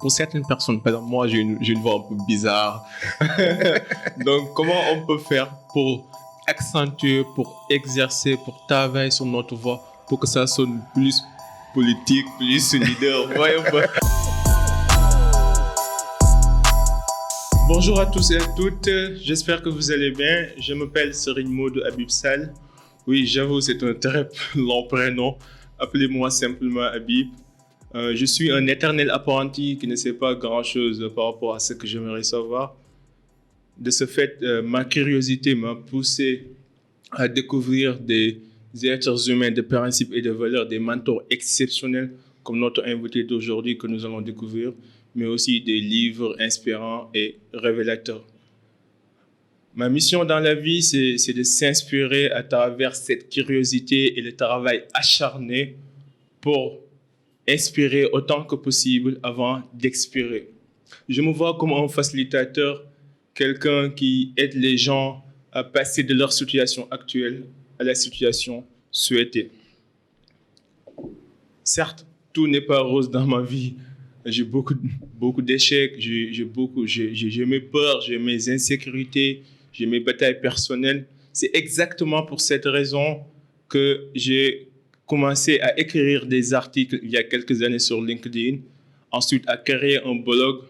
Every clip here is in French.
pour certaines personnes, par exemple, moi, j'ai une voix un peu bizarre. Donc, comment on peut faire pour accentuer, pour exercer, pour travailler sur notre voix, pour que ça sonne plus politique, plus leader? Voyez un peu. Bonjour à tous et à toutes, j'espère que vous allez bien. Je m'appelle Serigne Modou Habib Sall. Oui, j'avoue, c'est un très long prénom. Appelez-moi simplement Habib. Je suis un éternel apprenti qui ne sait pas grand-chose par rapport à ce que j'aimerais savoir. De ce fait, ma curiosité m'a poussé à découvrir des êtres humains, des principes et des valeurs, des mentors exceptionnels comme notre invité d'aujourd'hui que nous allons découvrir, mais aussi des livres inspirants et révélateurs. Ma mission dans la vie, c'est de s'inspirer à travers cette curiosité et le travail acharné pour inspirer autant que possible avant d'expirer. Je me vois comme un facilitateur, quelqu'un qui aide les gens à passer de leur situation actuelle à la situation souhaitée. Certes, tout n'est pas rose dans ma vie. J'ai beaucoup d'échecs, j'ai mes peurs, j'ai mes insécurités, j'ai mes batailles personnelles. C'est exactement pour cette raison que j'ai commencé à écrire des articles il y a quelques années sur LinkedIn, ensuite à créer un blog,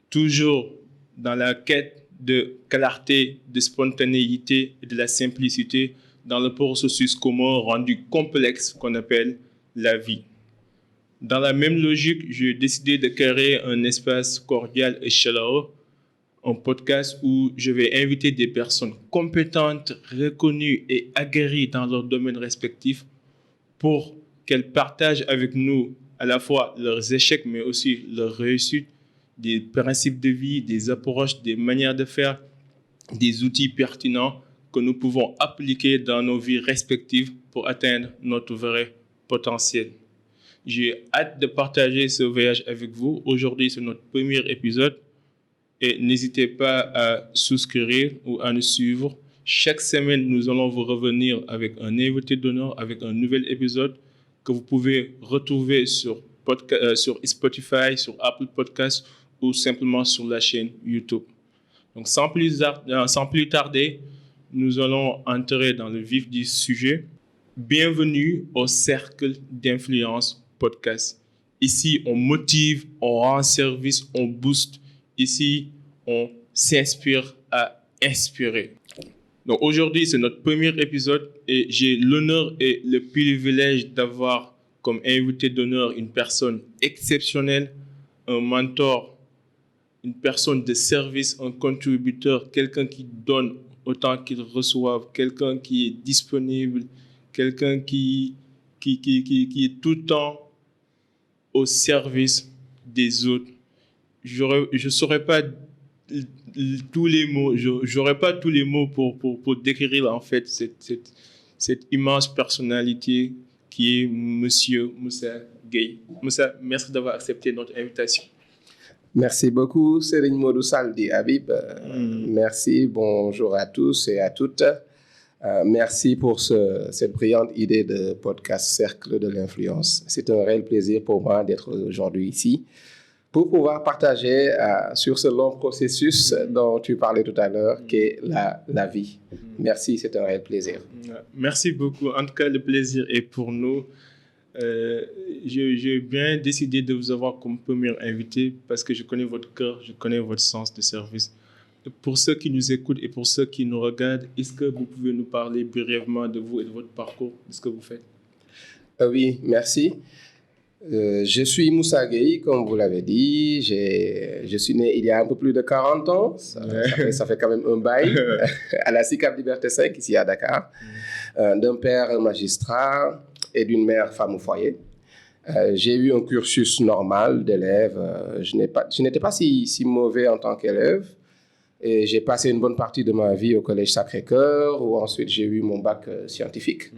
toujours dans la quête de clarté, de spontanéité et de la simplicité dans le processus commun rendu complexe qu'on appelle la vie. Dans la même logique, j'ai décidé de créer un espace cordial et chaleureux, un podcast où je vais inviter des personnes compétentes, reconnues et aguerries dans leur domaine respectif pour qu'elles partagent avec nous à la fois leurs échecs, mais aussi leurs réussites, des principes de vie, des approches, des manières de faire, des outils pertinents que nous pouvons appliquer dans nos vies respectives pour atteindre notre vrai potentiel. J'ai hâte de partager ce voyage avec vous. Aujourd'hui, c'est notre premier épisode et n'hésitez pas à souscrire ou à nous suivre. Chaque semaine, nous allons vous revenir avec un invité d'honneur, avec un nouvel épisode que vous pouvez retrouver sur Spotify, sur Apple Podcasts ou simplement sur la chaîne YouTube. Donc, sans plus tarder, nous allons entrer dans le vif du sujet. Bienvenue au Cercle d'Influence Podcast. Ici, on motive, on rend service, on booste. Ici, on s'inspire à inspirer. Donc aujourd'hui, c'est notre premier épisode et j'ai l'honneur et le privilège d'avoir comme invité d'honneur une personne exceptionnelle, un mentor, une personne de service, un contributeur, quelqu'un qui donne autant qu'il reçoive, quelqu'un qui est disponible, quelqu'un qui est tout le temps au service des autres. Je saurais pas tous les mots, j'aurais pas tous les mots pour décrire en fait cette immense personnalité qui est Monsieur Moussa Gueye. Moussa, merci d'avoir accepté notre invitation. Merci beaucoup, Serigne Modou Sall di Habib. Merci, bonjour à tous et à toutes. Merci pour cette brillante idée de podcast Cercle de l'Influence. C'est un réel plaisir pour moi d'être aujourd'hui ici pour pouvoir partager sur ce long processus dont tu parlais tout à l'heure, qui est la vie. Merci, c'est un réel plaisir. Merci beaucoup. En tout cas, le plaisir est pour nous. J'ai bien décidé de vous avoir comme premier invité parce que je connais votre cœur, je connais votre sens de service. Pour ceux qui nous écoutent et pour ceux qui nous regardent, est-ce que vous pouvez nous parler brièvement de vous et de votre parcours, de ce que vous faites? Oui, merci. Je suis Moussa Gueye, comme vous l'avez dit. Je suis né il y a un peu plus de 40 ans. Ça fait quand même un bail à la SICAP Liberté 5, ici à Dakar. D'un père magistrat et d'une mère femme au foyer. J'ai eu un cursus normal d'élève. Je n'étais pas si mauvais en tant qu'élève. Et j'ai passé une bonne partie de ma vie au Collège Sacré-Cœur, où ensuite j'ai eu mon bac scientifique,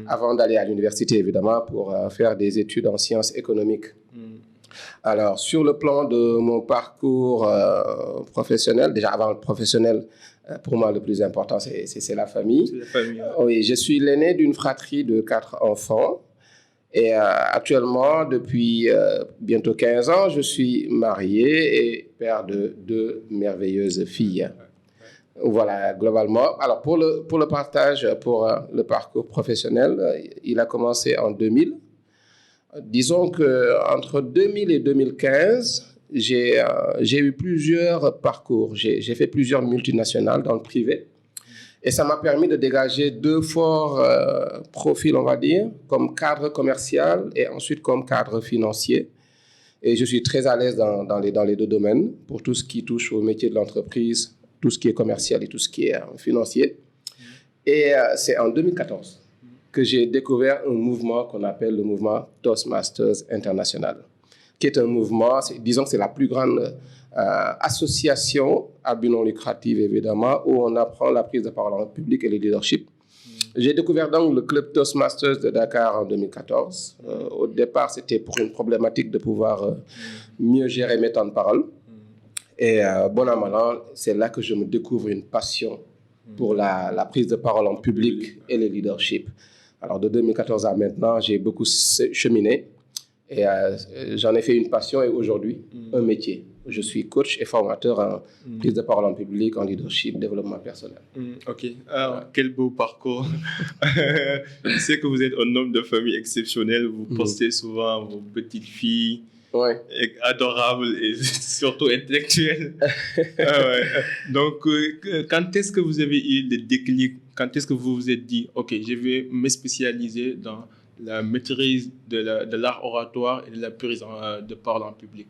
avant d'aller à l'université, évidemment, pour faire des études en sciences économiques. Alors, sur le plan de mon parcours professionnel, déjà avant le professionnel, pour moi, le plus important, c'est la famille. C'est la famille. Oui, je suis l'aîné d'une fratrie de 4 enfants. Et actuellement, depuis bientôt 15 ans, je suis marié et père de 2 merveilleuses filles. Voilà, globalement. Alors, pour le partage, pour le parcours professionnel, il a commencé en 2000. Disons qu'entre 2000 et 2015, j'ai eu plusieurs parcours. J'ai fait plusieurs multinationales dans le privé. Et ça m'a permis de dégager 2 forts profils, on va dire, comme cadre commercial et ensuite comme cadre financier. Et je suis très à l'aise dans les 2 domaines pour tout ce qui touche au métier de l'entreprise, tout ce qui est commercial et tout ce qui est financier. Et c'est en 2014 que j'ai découvert un mouvement qu'on appelle le mouvement Toastmasters International, qui est un mouvement, disons que c'est la plus grande association à but non lucratif, évidemment, où on apprend la prise de parole en public et le leadership. J'ai découvert donc le club Toastmasters de Dakar en 2014. Au départ, c'était pour une problématique de pouvoir mieux gérer mes temps de parole. Et bon an, mal an, c'est là que je me découvre une passion pour la prise de parole en public et le leadership. Alors, de 2014 à maintenant, j'ai beaucoup cheminé et j'en ai fait une passion et aujourd'hui, un métier. Je suis coach et formateur en prise de parole en public, en leadership, développement personnel. Ok. Alors, quel beau parcours. Je sais que vous êtes un homme de famille exceptionnel. Vous postez souvent vos petites filles. Ouais. Adorables et surtout intellectuelles. Donc, quand est-ce que vous avez eu le déclic? Quand est-ce que vous vous êtes dit, OK, je vais me spécialiser dans la maîtrise de l'art oratoire et de la prise de parole en public?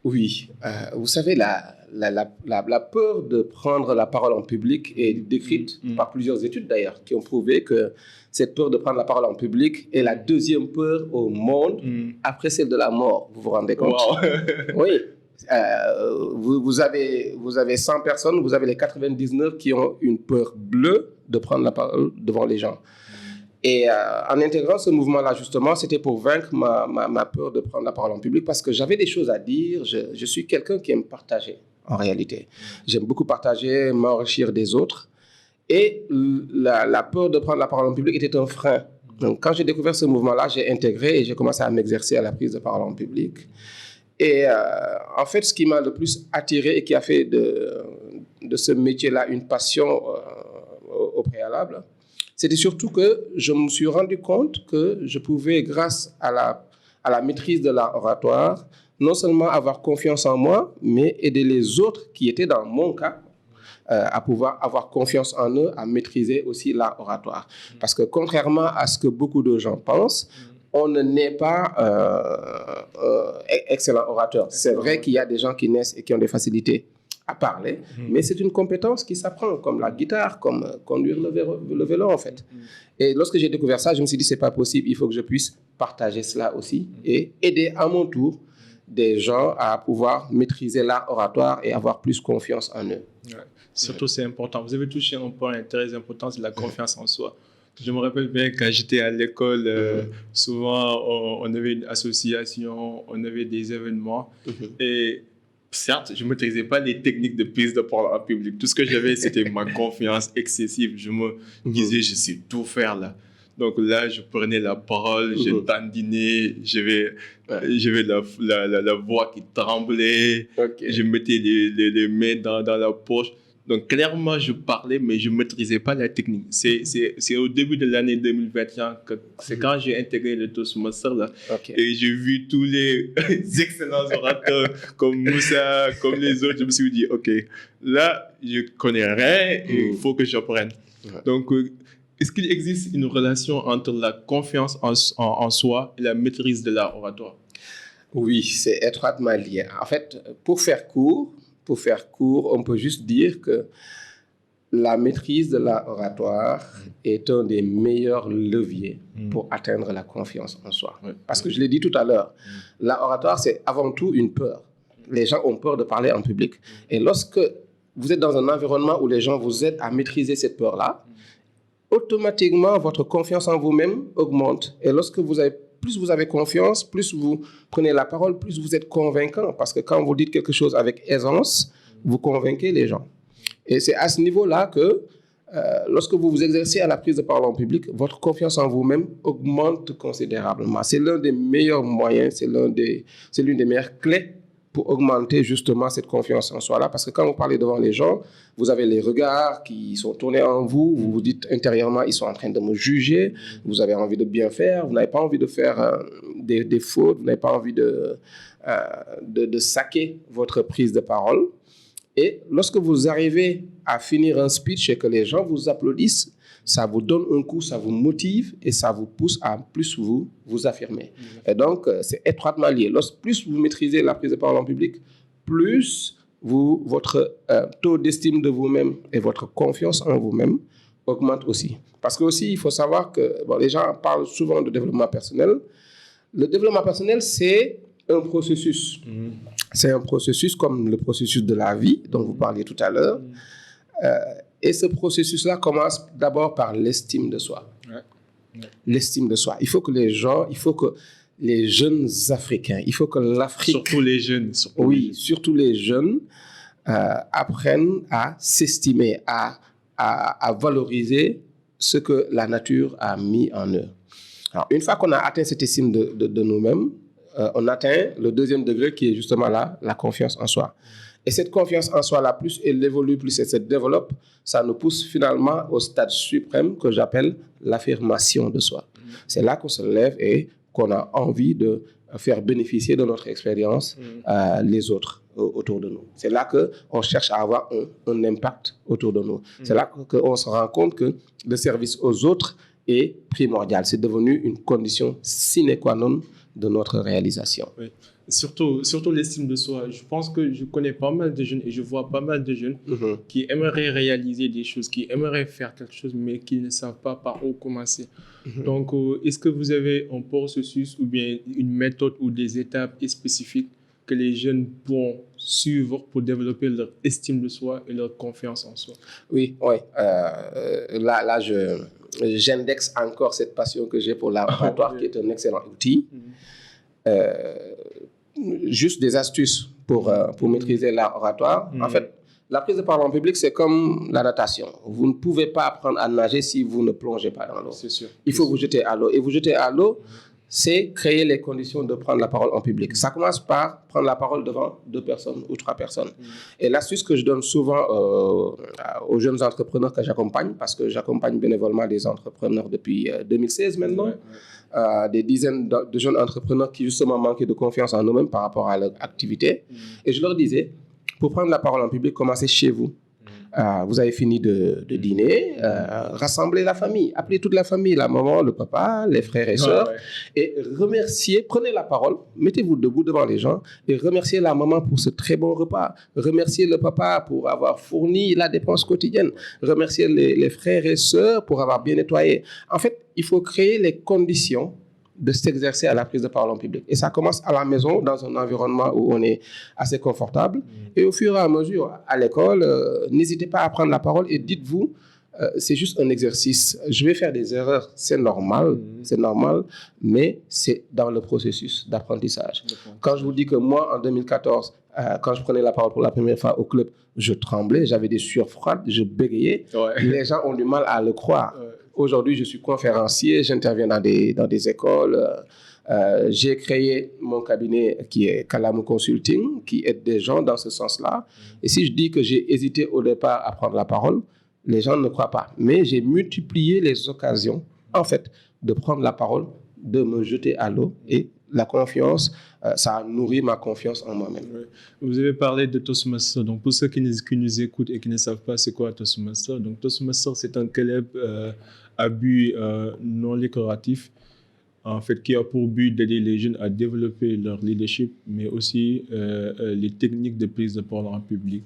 Oui, vous savez, la peur de prendre la parole en public est décrite par plusieurs études d'ailleurs, qui ont prouvé que cette peur de prendre la parole en public est la 2e peur au monde après celle de la mort. Vous vous rendez compte? Wow. Oui. Vous avez 100 personnes, vous avez les 99 qui ont une peur bleue de prendre la parole devant les gens. Et en intégrant ce mouvement-là, justement, c'était pour vaincre ma peur de prendre la parole en public parce que j'avais des choses à dire. Je suis quelqu'un qui aime partager, en réalité. J'aime beaucoup partager, m'enrichir des autres. Et la peur de prendre la parole en public était un frein. Donc, quand j'ai découvert ce mouvement-là, j'ai intégré et j'ai commencé à m'exercer à la prise de parole en public. Et en fait, ce qui m'a le plus attiré et qui a fait de ce métier-là une passion au préalable, c'était surtout que je me suis rendu compte que je pouvais, grâce à la maîtrise de l'art oratoire, non seulement avoir confiance en moi, mais aider les autres qui étaient dans mon cas à pouvoir avoir confiance en eux, à maîtriser aussi l'art oratoire. Parce que contrairement à ce que beaucoup de gens pensent, on ne naît pas excellent orateur. C'est vrai qu'il y a des gens qui naissent et qui ont des facilités à parler, mais c'est une compétence qui s'apprend, comme la guitare, comme conduire le vélo, en fait. Et lorsque j'ai découvert ça, je me suis dit, c'est pas possible, il faut que je puisse partager cela aussi et aider à mon tour des gens à pouvoir maîtriser l'art oratoire et avoir plus confiance en eux. Ouais. Surtout, c'est important. Vous avez touché un point très important, c'est la confiance en soi. Je me rappelle bien quand j'étais à l'école, souvent on avait une association, on avait des événements et certes, je ne maîtrisais pas les techniques de prise de parole en public. Tout ce que j'avais, c'était ma confiance excessive. Je me disais, je sais tout faire là. Donc là, je prenais la parole, je dandinais, j'avais la voix qui tremblait, je mettais les mains dans la poche. Donc clairement, je parlais, mais je ne maîtrisais pas la technique. C'est au début de l'année 2021 que c'est quand j'ai intégré le Toastmaster là. Et j'ai vu tous les excellents orateurs comme Moussa, comme les autres. Je me suis dit, OK, là, je ne connais rien et il faut que j'apprenne. Donc, est-ce qu'il existe une relation entre la confiance en soi et la maîtrise de l'art oratoire? Oui, c'est étroitement lié. En fait, pour faire court, on peut juste dire que la maîtrise de l'art oratoire est un des meilleurs leviers pour atteindre la confiance en soi. Parce que je l'ai dit tout à l'heure, l'art oratoire, c'est avant tout une peur. Les gens ont peur de parler en public. Et lorsque vous êtes dans un environnement où les gens vous aident à maîtriser cette peur-là, automatiquement, votre confiance en vous-même augmente. Et lorsque plus vous avez confiance, plus vous prenez la parole, plus vous êtes convaincant. Parce que quand vous dites quelque chose avec aisance, vous convainquez les gens. Et c'est à ce niveau-là que lorsque vous vous exercez à la prise de parole en public, votre confiance en vous-même augmente considérablement. C'est l'un des meilleurs moyens, c'est l'une des meilleures clés pour augmenter justement cette confiance en soi-là. Parce que quand vous parlez devant les gens, vous avez les regards qui sont tournés en vous, vous vous dites intérieurement, ils sont en train de me juger, vous avez envie de bien faire, vous n'avez pas envie de faire des fautes, vous n'avez pas envie de saquer votre prise de parole. Et lorsque vous arrivez à finir un speech et que les gens vous applaudissent, ça vous donne un coup, ça vous motive et ça vous pousse à plus vous affirmer. Et donc, c'est étroitement lié. Plus vous maîtrisez la prise de parole en public, plus votre taux d'estime de vous-même et votre confiance en vous-même augmente aussi. Parce que aussi, il faut savoir que les gens parlent souvent de développement personnel. Le développement personnel, c'est un processus. C'est un processus comme le processus de la vie dont vous parliez tout à l'heure. Et ce processus-là commence d'abord par l'estime de soi. L'estime de soi. Il faut que les jeunes Africains, il faut que l'Afrique... Surtout les jeunes. Surtout les jeunes apprennent à s'estimer, à valoriser ce que la nature a mis en eux. Alors, une fois qu'on a atteint cette estime de nous-mêmes, on atteint le deuxième degré qui est justement la confiance en soi. Et cette confiance en soi-là, plus elle évolue, plus elle se développe, ça nous pousse finalement au stade suprême que j'appelle l'affirmation de soi. C'est là qu'on se lève et qu'on a envie de faire bénéficier de notre expérience les autres autour de nous. C'est là qu'on cherche à avoir un impact autour de nous. C'est là qu'on se rend compte que le service aux autres est primordial. C'est devenu une condition sine qua non de notre réalisation. Oui. Surtout l'estime de soi. Je pense que je connais pas mal de jeunes et je vois pas mal de jeunes qui aimeraient réaliser des choses, qui aimeraient faire quelque chose, mais qui ne savent pas par où commencer. Donc, est-ce que vous avez un processus ou bien une méthode ou des étapes spécifiques que les jeunes pourront suivre pour développer leur estime de soi et leur confiance en soi? Oui. Là, j'indexe encore cette passion que j'ai pour l'oratoire, qui est un excellent outil. Juste des astuces pour maîtriser l'art oratoire. En fait, la prise de parole en public, c'est comme la natation. Vous ne pouvez pas apprendre à nager si vous ne plongez pas dans l'eau. C'est sûr. Il faut vous jeter à l'eau. Et vous jeter à l'eau, c'est créer les conditions de prendre la parole en public. Ça commence par prendre la parole devant 2 personnes ou 3 personnes. Et l'astuce que je donne souvent aux jeunes entrepreneurs que j'accompagne, parce que j'accompagne bénévolement des entrepreneurs depuis 2016 maintenant, des dizaines de jeunes entrepreneurs qui justement manquaient de confiance en eux-mêmes par rapport à leur activité. Et je leur disais, pour prendre la parole en public, commencez chez vous. Vous avez fini de dîner, rassemblez la famille, appelez toute la famille, la maman, le papa, les frères et sœurs, et remerciez, prenez la parole, mettez-vous debout devant les gens et remerciez la maman pour ce très bon repas, remerciez le papa pour avoir fourni la dépense quotidienne, remerciez les frères et sœurs pour avoir bien nettoyé. En fait, il faut créer les conditions de s'exercer à la prise de parole en public. Et ça commence à la maison, dans un environnement où on est assez confortable. Et au fur et à mesure, à l'école, n'hésitez pas à prendre la parole et dites-vous, c'est juste un exercice. Je vais faire des erreurs, c'est normal, mais c'est dans le processus d'apprentissage. Quand je vous dis que moi, en 2014, quand je prenais la parole pour la première fois au club, je tremblais, j'avais des sueurs froides, je bégayais. Les gens ont du mal à le croire. Aujourd'hui, je suis conférencier, j'interviens dans des écoles. J'ai créé mon cabinet qui est Kalamu Consulting, qui aide des gens dans ce sens-là. Et si je dis que j'ai hésité au départ à prendre la parole, les gens ne croient pas. Mais j'ai multiplié les occasions, en fait, de prendre la parole, de me jeter à l'eau. Et la confiance, ça a nourri ma confiance en moi-même. Vous avez parlé de Toastmaster. Donc, pour ceux qui nous écoutent et qui ne savent pas c'est quoi Toastmaster, donc Toastmaster, c'est un club à but non lucratif, en fait, qui a pour but d'aider les jeunes à développer leur leadership, mais aussi les techniques de prise de parole en public.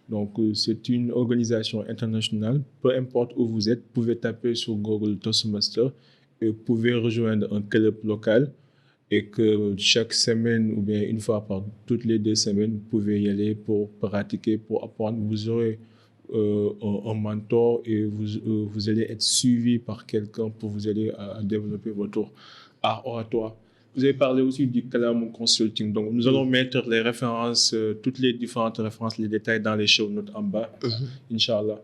Donc, c'est une organisation internationale. Peu importe où vous êtes, vous pouvez taper sur Google Toastmaster et vous pouvez rejoindre un club local et que chaque semaine ou bien une fois par toutes les 2 semaines, vous pouvez y aller pour pratiquer, pour apprendre. Vous aurez un mentor et vous allez être suivi par quelqu'un pour vous aider à développer votre art oratoire. Vous avez parlé aussi du Kalamu Consulting. Donc, nous allons mettre les références, toutes les différentes références, les détails dans les show notes en bas, Inch'Allah.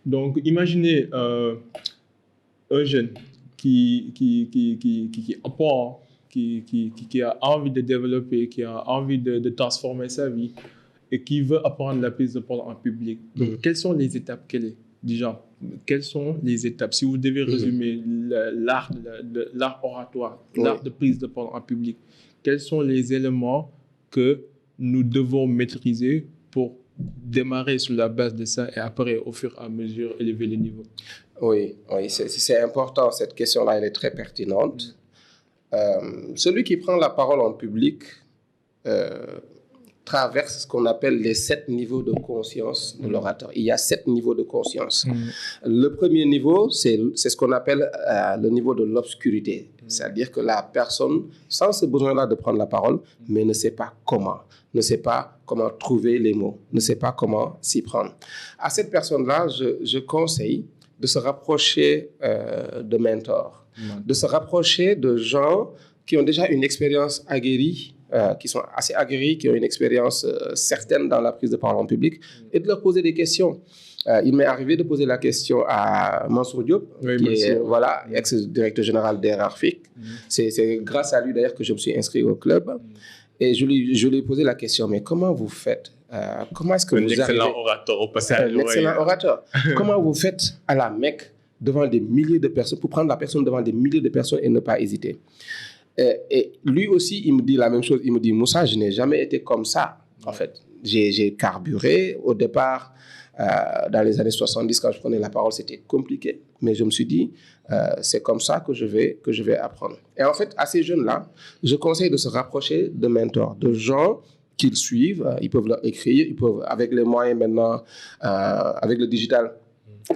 Donc, imaginez un jeune qui apprend, qui a envie de développer, qui a envie de transformer sa vie et qui veut apprendre la prise de parole en public. Donc, quelles sont les étapes déjà, quelles sont les étapes? Si vous devez résumer l'art oratoire, l'art de prise de parole en public, quels sont les éléments que nous devons maîtriser pour démarrer sur la base de ça et après, au fur et à mesure, élever les niveaux? Oui, c'est important. Cette question-là, elle est très pertinente. Celui qui prend la parole en public traverse ce qu'on appelle les 7 niveaux de conscience de l'orateur. Il y a 7 niveaux de conscience. Le premier niveau, c'est ce qu'on appelle le niveau de l'obscurité. C'est-à-dire que la personne, sans ce besoin-là de prendre la parole, mais ne sait pas comment, ne sait pas comment trouver les mots, ne sait pas comment s'y prendre. À cette personne-là, je conseille de se rapprocher de mentors, de se rapprocher de gens qui ont déjà une expérience aguerrie, qui sont assez aguerris, qui ont une expérience certaine dans la prise de parole en public, et de leur poser des questions. Il m'est arrivé de poser la question à Mansour Diop, qui est ex-directeur général d'Erarfic. C'est grâce à lui d'ailleurs que je me suis inscrit au club. Et je lui ai posé la question, mais comment vous faites? Comment est-ce que vous arrivez? Un excellent orateur au passage. Un excellent orateur. Comment vous faites à la Mecque devant des milliers de personnes, pour prendre la personne devant des milliers de personnes et ne pas hésiter? Et lui aussi, il me dit la même chose. Il me dit, Moussa, je n'ai jamais été comme ça, en fait. J'ai carburé. Au départ, dans les années 70, quand je prenais la parole, c'était compliqué. Mais je me suis dit, c'est comme ça que je vais apprendre. Et en fait, à ces jeunes-là, je conseille de se rapprocher de mentors, de gens qu'ils suivent. Ils peuvent leur écrire, ils peuvent, avec les moyens maintenant, avec le digital,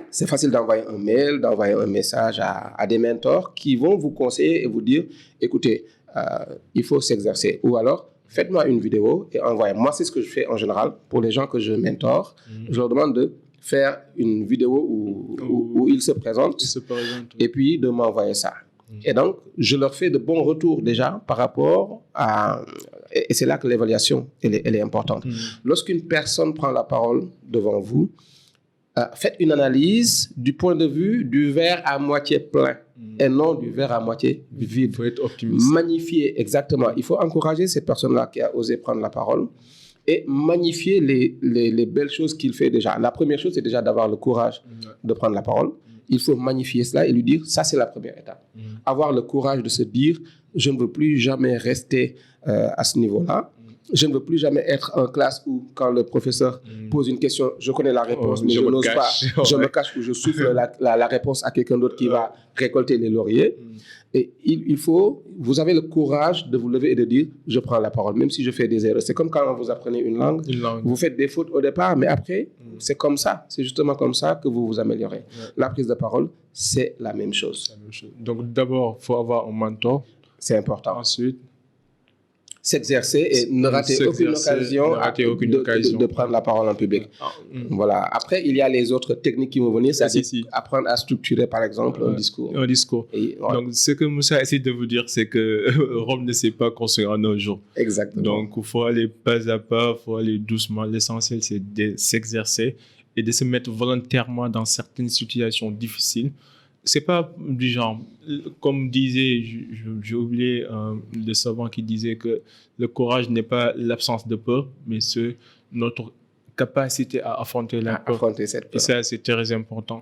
c'est facile d'envoyer un mail, d'envoyer un message à des mentors qui vont vous conseiller et vous dire, écoutez, il faut s'exercer. Ou alors, faites-moi une vidéo et envoyez. Moi, c'est ce que je fais en général pour les gens que je mentor. Je leur demande de faire une vidéo où ils se présentent et puis de m'envoyer ça. Et donc, je leur fais de bons retours déjà par rapport à... Et c'est là que l'évaluation, elle est importante. Lorsqu'une personne prend la parole devant vous, faites une analyse du point de vue du verre à moitié plein et non du verre à moitié vide. Il faut être optimiste. Magnifier, exactement. Il faut encourager cette personne-là qui a osé prendre la parole et magnifier les belles choses qu'il fait déjà. La première chose, c'est déjà d'avoir le courage de prendre la parole. Il faut magnifier cela et lui dire, ça c'est la première étape. Avoir le courage de se dire, je ne veux plus jamais rester à ce niveau-là. Je ne veux plus jamais être en classe où, quand le professeur pose une question, je connais la réponse, mais je n'ose pas. Je me cache ou je souffle la réponse à quelqu'un d'autre qui va récolter les lauriers. Et il faut, vous avez le courage de vous lever et de dire, je prends la parole, même si je fais des erreurs. C'est comme quand vous apprenez une langue. Vous faites des fautes au départ, mais après, c'est comme ça. C'est justement comme ça que vous vous améliorez. La prise de parole, c'est la même chose. Donc d'abord, il faut avoir un mentor. C'est important. Ensuite, s'exercer et ne rater aucune occasion de prendre la parole en public. Voilà. Après, il y a les autres techniques qui vont venir, c'est apprendre à structurer, par exemple, un discours. Et, donc, ce que Moussa essaie de vous dire, c'est que Rome ne s'est pas construit en un jour. Exactement. Donc, il faut aller pas à pas, il faut aller doucement. L'essentiel, c'est de s'exercer et de se mettre volontairement dans certaines situations difficiles. C'est pas du genre, comme disait, j'ai oublié le savant qui disait que le courage n'est pas l'absence de peur, mais c'est notre capacité à affronter la peur. Affronter cette peur. Et ça, c'est très important.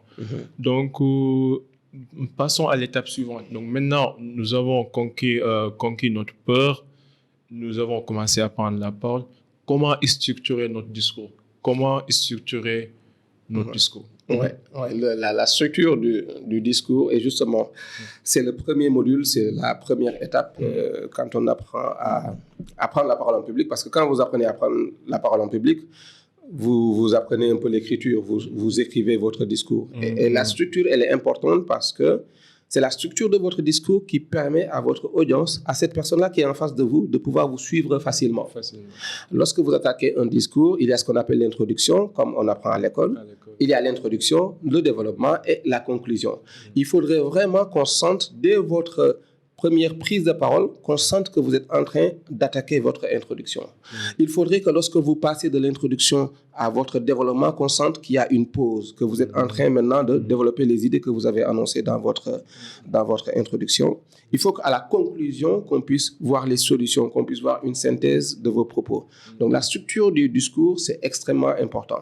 Donc, passons à l'étape suivante. Donc, maintenant, nous avons conquis notre peur. Nous avons commencé à prendre la parole. Comment structurer notre discours? Comment structurer notre discours? La structure du discours est justement, c'est le premier module, c'est la première étape quand on apprend à prendre la parole en public, parce que quand vous apprenez à prendre la parole en public, vous apprenez un peu l'écriture, vous écrivez votre discours. Et la structure, elle est importante parce que c'est la structure de votre discours qui permet à votre audience, à cette personne-là qui est en face de vous, de pouvoir vous suivre facilement. Lorsque vous attaquez un discours, il y a ce qu'on appelle l'introduction, comme on apprend à l'école. Il y a l'introduction, le développement et la conclusion. Il faudrait vraiment qu'on sente dès votre première prise de parole, qu'on sente que vous êtes en train d'attaquer votre introduction. Il faudrait que lorsque vous passez de l'introduction à votre développement, qu'on sente qu'il y a une pause, que vous êtes en train maintenant de développer les idées que vous avez annoncées dans votre introduction. Il faut qu'à la conclusion, qu'on puisse voir les solutions, qu'on puisse voir une synthèse de vos propos. Donc la structure du discours, c'est extrêmement important.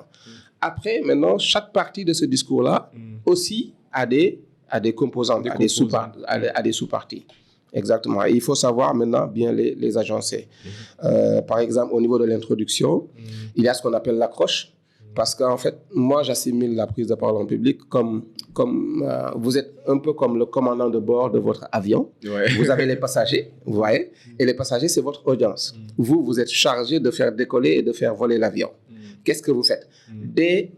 Après, maintenant, chaque partie de ce discours-là aussi a des composantes, a des sous-parties. Exactement. Et il faut savoir maintenant bien les agencer. Par exemple, au niveau de l'introduction, il y a ce qu'on appelle l'accroche. Parce qu'en fait, moi, j'assimile la prise de parole en public comme vous êtes un peu comme le commandant de bord de votre avion. Ouais. Vous avez les passagers, vous voyez, et les passagers, c'est votre audience. Vous êtes chargé de faire décoller et de faire voler l'avion. Qu'est-ce que vous faites? Dès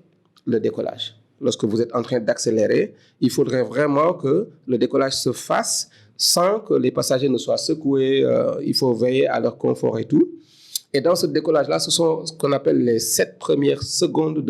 le décollage, lorsque vous êtes en train d'accélérer, il faudrait vraiment que le décollage se fasse sans que les passagers ne soient secoués. Il faut veiller à leur confort et tout. Et dans ce décollage-là, ce sont ce qu'on appelle les 7 premières secondes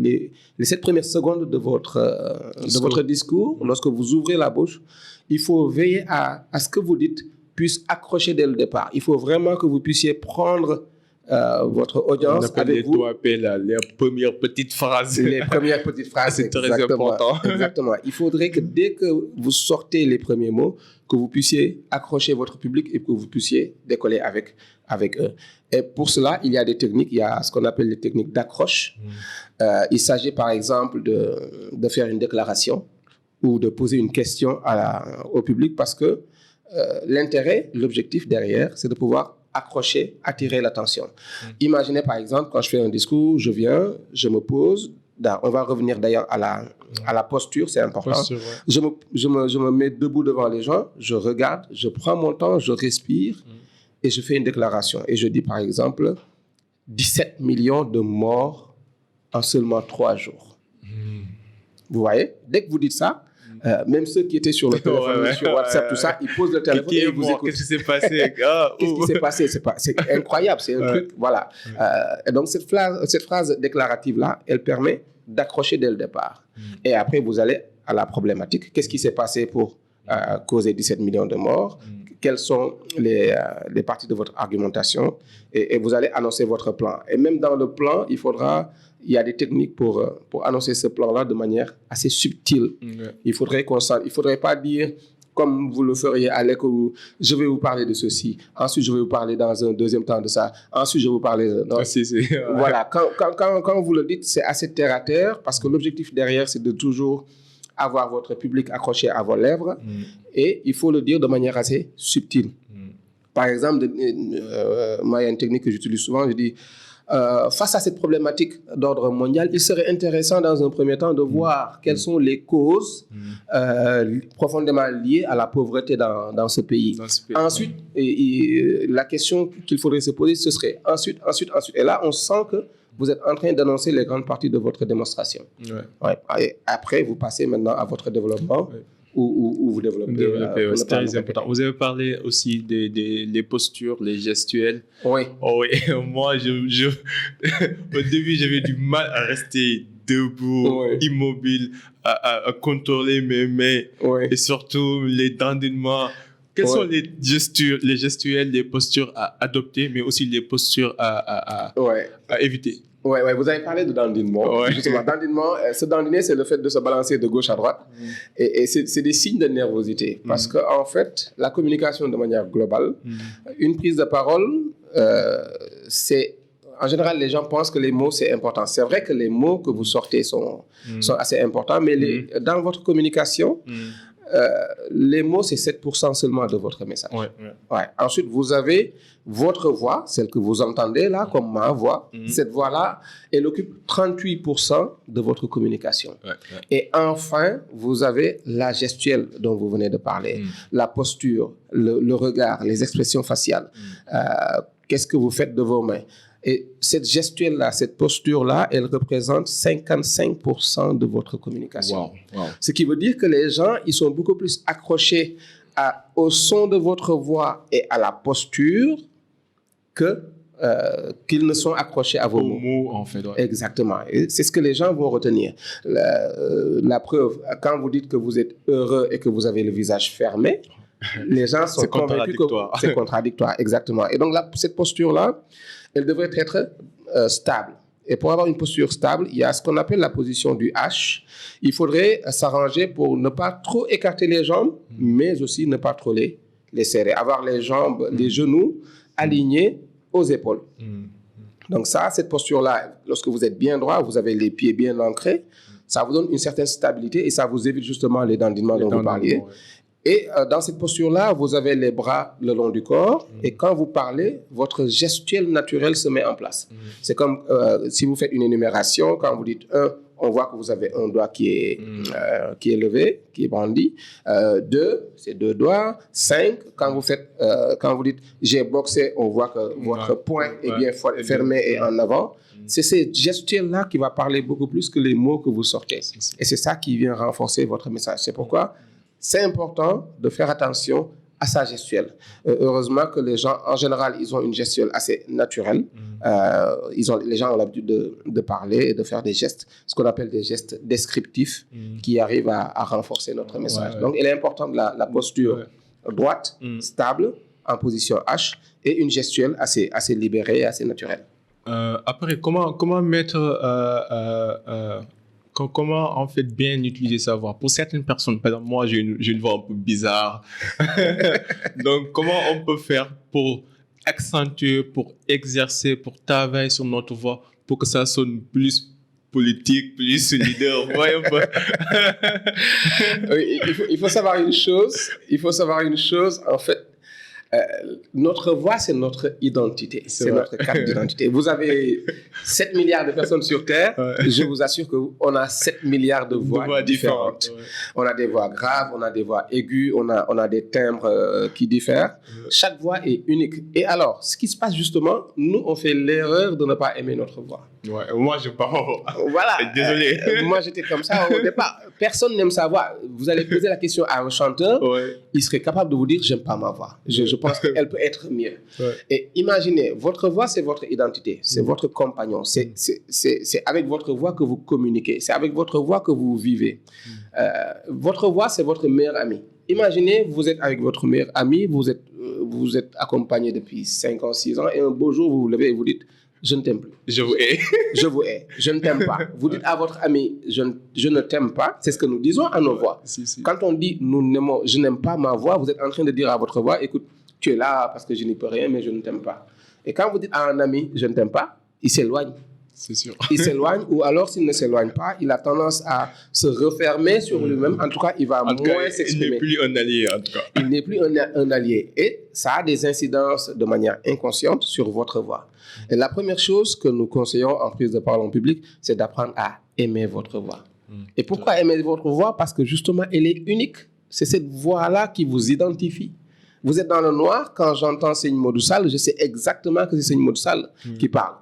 les 7 premières secondes de votre discours. Lorsque vous ouvrez la bouche, il faut veiller à ce que vous dites puisse accrocher dès le départ. Il faut vraiment que vous puissiez prendre votre audience avec vous. Les premières petites phrases. Les premières petites phrases, c'est très important. Exactement. Il faudrait que dès que vous sortez les premiers mots, que vous puissiez accrocher votre public et que vous puissiez décoller avec eux. Et pour cela, il y a des techniques. Il y a ce qu'on appelle les techniques d'accroche. Il s'agit par exemple de faire une déclaration ou de poser une question au public parce que l'intérêt, l'objectif derrière, c'est de pouvoir accrocher, attirer l'attention. Imaginez par exemple, quand je fais un discours, je viens, je me pose. On va revenir d'ailleurs à la posture, c'est important. Posture, ouais. Je me mets debout devant les gens, je regarde, je prends mon temps, je respire et je fais une déclaration. Et je dis par exemple 17 millions de morts en seulement 3 jours. Vous voyez, dès que vous dites ça, même ceux qui étaient sur le téléphone, sur WhatsApp, tout ça, ils posent le téléphone et vous écoutent. Qu'est-ce qui s'est passé? Qu'est-ce qui s'est passé? C'est incroyable, c'est un truc, voilà. Et donc, cette phrase déclarative-là, elle permet d'accrocher dès le départ. Et après, vous allez à la problématique. Qu'est-ce qui s'est passé pour causer 17 millions de morts? Quelles sont les parties de votre argumentation? Et vous allez annoncer votre plan. Et même dans le plan, il y a des techniques pour annoncer ce plan-là de manière assez subtile. Il faudrait pas dire, comme vous le feriez à l'école, où je vais vous parler de ceci, ensuite je vais vous parler dans un deuxième temps de ça, ensuite je vais vous parler de... Voilà, quand vous le dites, c'est assez terre à terre, parce que l'objectif derrière, c'est de toujours avoir votre public accroché à vos lèvres, et il faut le dire de manière assez subtile. Par exemple, moi, il y a une technique que j'utilise souvent, je dis... face à cette problématique d'ordre mondial, il serait intéressant dans un premier temps de voir quelles sont les causes profondément liées à la pauvreté dans ce pays. Ensuite, la question qu'il faudrait se poser, ce serait ensuite. Et là, on sent que vous êtes en train d'annoncer les grandes parties de votre démonstration. Et après, vous passez maintenant à votre développement. Où vous développez. C'est très important. Vous avez parlé aussi des postures, les gestuels. Oui. Oh, oui. Moi, au début, j'avais du mal à rester debout, immobile, à contrôler mes mains et surtout les dandinnements. Quels sont les gestuels, les postures à adopter, mais aussi les postures à éviter? Oui, vous avez parlé de dandinement. Justement, dandinement, se dandiner, c'est le fait de se balancer de gauche à droite. Et c'est des signes de nervosité. Parce qu'en fait, la communication de manière globale, une prise de parole, c'est... En général, les gens pensent que les mots, c'est important. C'est vrai que les mots que vous sortez sont assez importants, mais dans votre communication... les mots, c'est 7% seulement de votre message. Ensuite, vous avez votre voix, celle que vous entendez là, comme ma voix. Cette voix-là, elle occupe 38% de votre communication. Et enfin, vous avez la gestuelle dont vous venez de parler, la posture, le regard, les expressions faciales. Qu'est-ce que vous faites de vos mains? Et cette gestuelle-là, cette posture-là, elle représente 55% de votre communication. Wow. Ce qui veut dire que les gens, ils sont beaucoup plus accrochés au son de votre voix et à la posture qu'ils ne sont accrochés à vos mots. En fait. Exactement. Et c'est ce que les gens vont retenir. La preuve, quand vous dites que vous êtes heureux et que vous avez le visage fermé, Les gens sont convaincus que c'est contradictoire, exactement. Et donc là, cette posture-là, elle devrait être stable. Et pour avoir une posture stable, il y a ce qu'on appelle la position du H. Il faudrait s'arranger pour ne pas trop écarter les jambes, mais aussi ne pas trop les serrer. Avoir les jambes, les genoux alignés aux épaules. Donc ça, cette posture-là, lorsque vous êtes bien droit, vous avez les pieds bien ancrés, ça vous donne une certaine stabilité et ça vous évite justement les dandinements dont vous parliez. Et dans cette posture-là, vous avez les bras le long du corps et quand vous parlez, votre gestuelle naturelle se met en place. C'est comme si vous faites une énumération, quand vous dites 1, on voit que vous avez un doigt qui est levé, qui est brandi. 2, c'est 2 doigts. 5, quand vous dites j'ai boxé, on voit que votre poing est bien fermé et en avant. C'est cette gestuelle-là qui va parler beaucoup plus que les mots que vous sortez. Et c'est ça qui vient renforcer votre message. C'est pourquoi c'est important de faire attention à sa gestuelle. Heureusement que les gens, en général, ils ont une gestuelle assez naturelle. Les gens ont l'habitude de parler et de faire des gestes, ce qu'on appelle des gestes descriptifs qui arrivent à renforcer notre message. Donc, il est important de la posture droite, stable, en position H, et une gestuelle assez libérée, assez naturelle. Après, comment mettre... Comment en fait bien utiliser sa voix? Pour certaines personnes, par exemple, moi j'ai une voix un peu bizarre. Donc, comment on peut faire pour accentuer, pour exercer, pour travailler sur notre voix pour que ça sonne plus politique, plus leader? Il faut savoir une chose. En fait, notre voix, c'est notre identité. C'est notre carte d'identité. Vous avez 7 milliards de personnes sur Terre. Je vous assure qu'on a 7 milliards de voix différentes. On a des voix graves, on a des voix aiguës, on a des timbres qui diffèrent. Chaque voix est unique. Et alors, ce qui se passe justement, nous, on fait l'erreur de ne pas aimer notre voix. Moi, je parle. Voilà. Désolé. Moi, j'étais comme ça au départ. Personne n'aime sa voix. Vous allez poser la question à un chanteur, il serait capable de vous dire, j'aime pas ma voix. Je pense qu'elle peut être mieux. Et imaginez, votre voix, c'est votre identité, c'est votre compagnon. C'est avec votre voix que vous communiquez, c'est avec votre voix que vous vivez. Votre voix, c'est votre meilleur ami. Imaginez, vous êtes avec votre meilleur ami, vous êtes accompagné depuis 5 ans, 6 ans, et un beau jour, vous vous levez et vous dites, je ne t'aime plus. Je vous hais. Je vous hais. Je ne t'aime pas. Vous dites à votre ami, je ne t'aime pas. C'est ce que nous disons à nos voix. Quand on dit, je n'aime pas ma voix, vous êtes en train de dire à votre voix, écoute, tu es là parce que je n'y peux rien, mais je ne t'aime pas. Et quand vous dites à un ami, je ne t'aime pas, il s'éloigne. C'est sûr. Il s'éloigne, ou alors s'il ne s'éloigne pas, il a tendance à se refermer sur lui-même. En tout cas, il va moins s'exprimer. Il n'est plus un allié, en tout cas. Il n'est plus un allié. Et ça a des incidences de manière inconsciente sur votre voix. Et la première chose que nous conseillons en prise de parole en public, c'est d'apprendre à aimer votre voix. Et pourquoi aimer votre voix? Parce que justement, elle est unique. C'est cette voix-là qui vous identifie. Vous êtes dans le noir, quand j'entends Seigne Modou Sall, je sais exactement que c'est Seigne Modou Sall qui parle.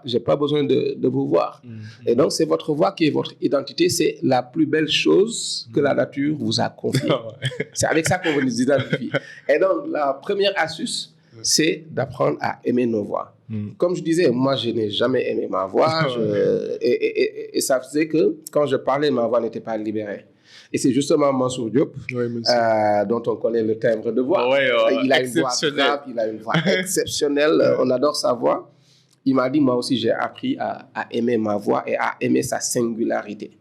J'ai pas besoin de vous voir. Et donc, c'est votre voix qui est votre identité. C'est la plus belle chose que la nature vous a confiée. C'est avec ça qu'on vous identifie. Et donc, la première astuce, c'est d'apprendre à aimer nos voix. Comme je disais, moi, je n'ai jamais aimé ma voix. Et ça faisait que, quand je parlais, ma voix n'était pas libérée. Et c'est justement Mansour Diop, dont on connaît le timbre de voix. Il a une voix grave, il a une voix exceptionnelle. On adore sa voix. Il m'a dit, moi aussi, j'ai appris à aimer ma voix et à aimer sa singularité.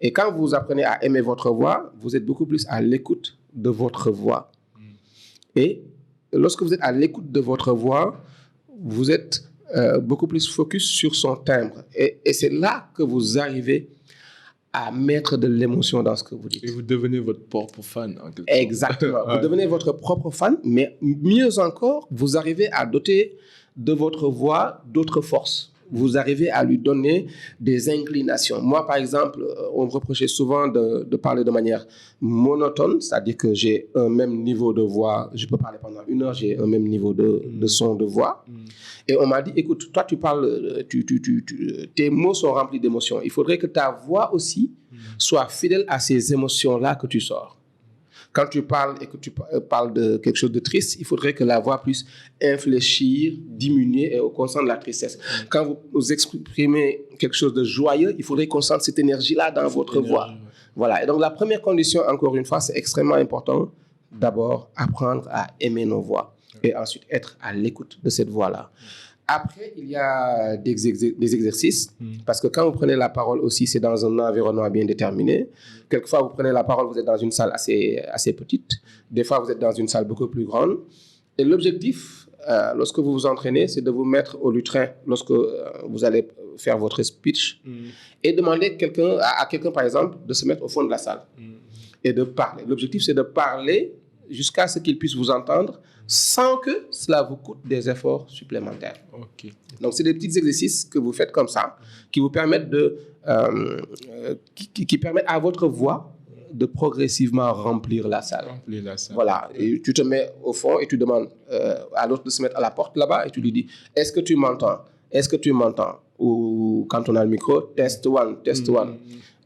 Et quand vous apprenez à aimer votre voix, vous êtes beaucoup plus à l'écoute de votre voix. Et lorsque vous êtes à l'écoute de votre voix, vous êtes beaucoup plus focus sur son timbre. Et c'est là que vous arrivez à mettre de l'émotion dans ce que vous dites. Et vous devenez votre propre fan. Exactement. Vous devenez votre propre fan, mais mieux encore, vous arrivez à doter de votre voix d'autres forces. Vous arrivez à lui donner des inclinations. Moi, par exemple, on me reprochait souvent de parler de manière monotone, c'est-à-dire que j'ai un même niveau de voix. Je peux parler pendant 1 heure, j'ai un même niveau de son de voix. Et on m'a dit, écoute, toi, tu parles, tes mots sont remplis d'émotions. Il faudrait que ta voix aussi soit fidèle à ces émotions-là que tu sors. Quand tu parles et que tu parles de quelque chose de triste, il faudrait que la voix puisse infléchir, diminuer et qu'on sente la tristesse. Quand vous exprimez quelque chose de joyeux, il faudrait qu'on sente cette énergie-là dans votre voix. Voilà. Et donc, la première condition, encore une fois, c'est extrêmement important d'abord apprendre à aimer nos voix et ensuite être à l'écoute de cette voix-là. Après, il y a des exercices, parce que quand vous prenez la parole aussi, c'est dans un environnement bien déterminé. Quelquefois, vous prenez la parole, vous êtes dans une salle assez petite. Des fois, vous êtes dans une salle beaucoup plus grande. Et l'objectif, lorsque vous vous entraînez, c'est de vous mettre au lutrin lorsque vous allez faire votre speech et demander à quelqu'un, par exemple, de se mettre au fond de la salle et de parler. L'objectif, c'est de parler jusqu'à ce qu'il puisse vous entendre sans que cela vous coûte des efforts supplémentaires. Okay. Donc, c'est des petits exercices que vous faites comme ça qui vous permettent qui permettent à votre voix de progressivement remplir la salle. Voilà. Et tu te mets au fond et tu demandes à l'autre de se mettre à la porte là-bas et tu lui dis « Est-ce que tu m'entends? Est-ce que tu m'entends ?» Ou quand on a le micro, « Test one, test one. »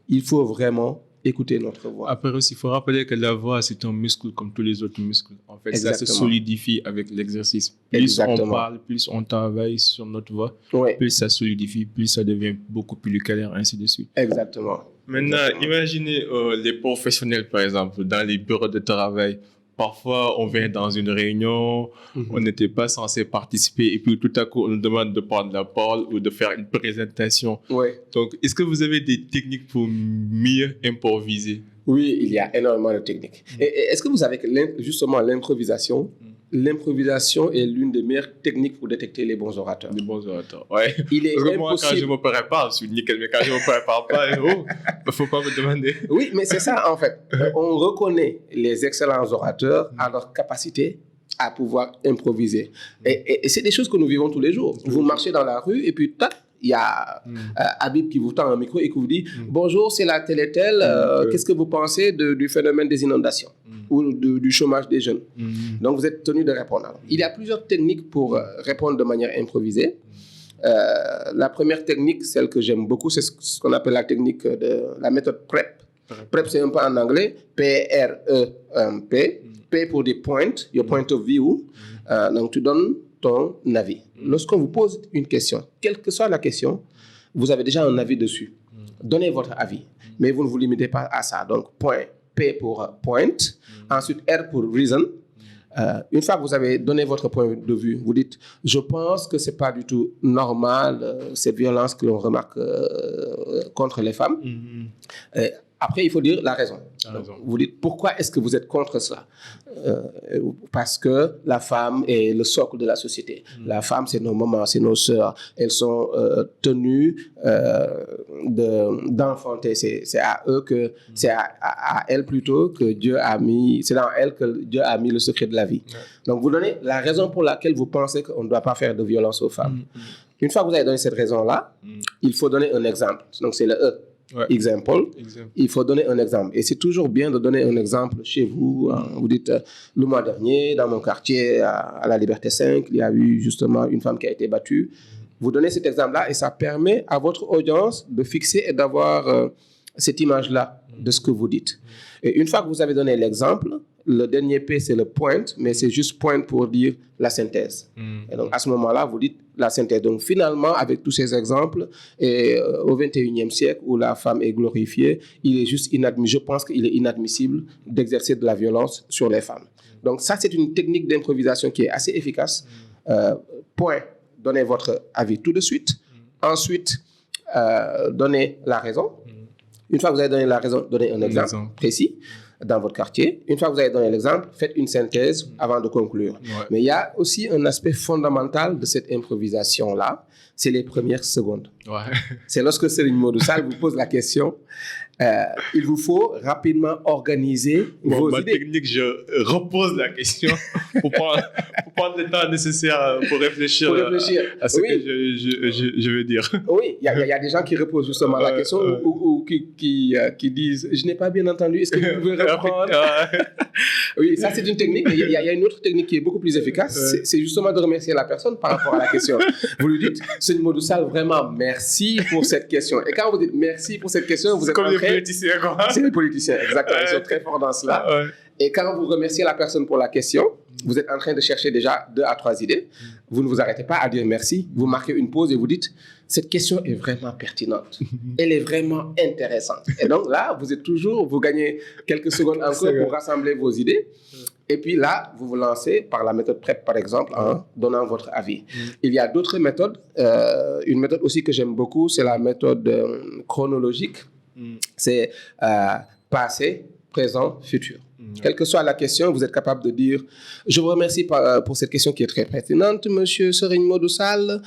Il faut vraiment écouter notre voix. Après aussi, il faut rappeler que la voix, c'est un muscle comme tous les autres muscles. En fait, ça se solidifie avec l'exercice. Plus on parle, plus on travaille sur notre voix, plus ça solidifie, plus ça devient beaucoup plus clair, ainsi de suite. Exactement. Maintenant, imaginez les professionnels, par exemple, dans les bureaux de travail. Parfois, on vient dans une réunion, on n'était pas censé participer et puis tout à coup, on nous demande de prendre la parole ou de faire une présentation. Donc, est-ce que vous avez des techniques pour mieux improviser? Oui, il y a énormément de techniques. Et est-ce que vous savez que justement l'improvisation, l'improvisation est l'une des meilleures techniques pour détecter les bons orateurs. Les bons orateurs, ouais. Il est impossible. Moi, quand je me prépare, je suis nickel, mais quand je me prépare pas, il ne faut pas me demander. Oui, mais c'est ça, en fait. On reconnaît les excellents orateurs à leur capacité à pouvoir improviser. Et c'est des choses que nous vivons tous les jours. Vous marchez dans la rue et puis, tac, il y a Habib qui vous tend un micro et qui vous dit « Bonjour, c'est la telle et telle. Qu'est-ce que vous pensez du phénomène des inondations ou du chômage des jeunes ?» Donc, vous êtes tenu de répondre. Alors, il y a plusieurs techniques pour répondre de manière improvisée. La première technique, celle que j'aime beaucoup, c'est ce qu'on appelle la technique de la méthode PrEP. PrEP, c'est un peu en anglais. P-R-E-P. P pour des points, your point of view. Donc, tu donnes ton avis. Lorsqu'on vous pose une question, quelle que soit la question, vous avez déjà un avis dessus. Donnez votre avis, mais vous ne vous limitez pas à ça. Donc, point, P pour point, ensuite R pour reason. Une fois que vous avez donné votre point de vue, vous dites « Je pense que ce n'est pas du tout normal, cette violence que l'on remarque contre les femmes. » Après, il faut dire la raison. Vous dites pourquoi est-ce que vous êtes contre cela? Parce que la femme est le socle de la société. La femme, c'est nos mamans, c'est nos sœurs. Elles sont tenues d'enfanter. C'est à eux que, c'est à elles plutôt que Dieu a mis, c'est dans elles que Dieu a mis le secret de la vie. Donc, vous donnez la raison pour laquelle vous pensez qu'on ne doit pas faire de violence aux femmes. Une fois que vous avez donné cette raison-là, il faut donner un exemple. Donc, c'est le E. Example. Il faut donner un exemple. Et c'est toujours bien de donner un exemple chez vous. Vous dites, le mois dernier, dans mon quartier, à la Liberté 5, il y a eu justement une femme qui a été battue. Vous donnez cet exemple-là et ça permet à votre audience de fixer et d'avoir cette image-là de ce que vous dites. Et une fois que vous avez donné l'exemple, le dernier P, c'est le point, mais c'est juste point pour dire la synthèse. Et donc, à ce moment-là, vous dites la synthèse. Donc, finalement, avec tous ces exemples, et au XXIe siècle, où la femme est glorifiée, il est juste inadmissible. Je pense qu'il est inadmissible d'exercer de la violence sur les femmes. Donc, ça, c'est une technique d'improvisation qui est assez efficace. Point, donnez votre avis tout de suite. Ensuite, donnez la raison. Une fois que vous avez donné la raison, donnez un exemple précis dans votre quartier. Une fois que vous avez donné l'exemple, faites une synthèse avant de conclure. Mais il y a aussi un aspect fondamental de cette improvisation-là, c'est les premières secondes. C'est lorsque Serigne Modou Sall vous pose la question, il vous faut rapidement organiser vos idées. Technique, je repose la question pour prendre le temps nécessaire pour réfléchir, à ce que je veux dire. Oui, il y a des gens qui reposent justement la question ou qui disent « Je n'ai pas bien entendu, est-ce que vous pouvez reprendre ?» Oui, ça c'est une technique, mais il y a une autre technique qui est beaucoup plus efficace, c'est justement de remercier la personne par rapport à la question. Vous lui dites « Serigne Modou Sall, vraiment merci pour cette question. » Et quand vous dites « Merci pour cette question », vous êtes en train... politiciens, quoi. C'est les politiciens, exactement. Ils sont très forts dans cela. Et quand vous remerciez la personne pour la question, vous êtes en train de chercher déjà 2 à 3 idées. Vous ne vous arrêtez pas à dire merci. Vous marquez une pause et vous dites, cette question est vraiment pertinente. Elle est vraiment intéressante. Et donc là, vous gagnez quelques secondes encore pour rassembler vos idées. Et puis là, vous vous lancez par la méthode PrEP, par exemple, en donnant votre avis. Il y a d'autres méthodes. Une méthode aussi que j'aime beaucoup, c'est la méthode chronologique. C'est passé, présent, futur. Quelle que soit la question, vous êtes capable de dire « Je vous remercie pour cette question qui est très pertinente, Monsieur Serigne Modou Sall.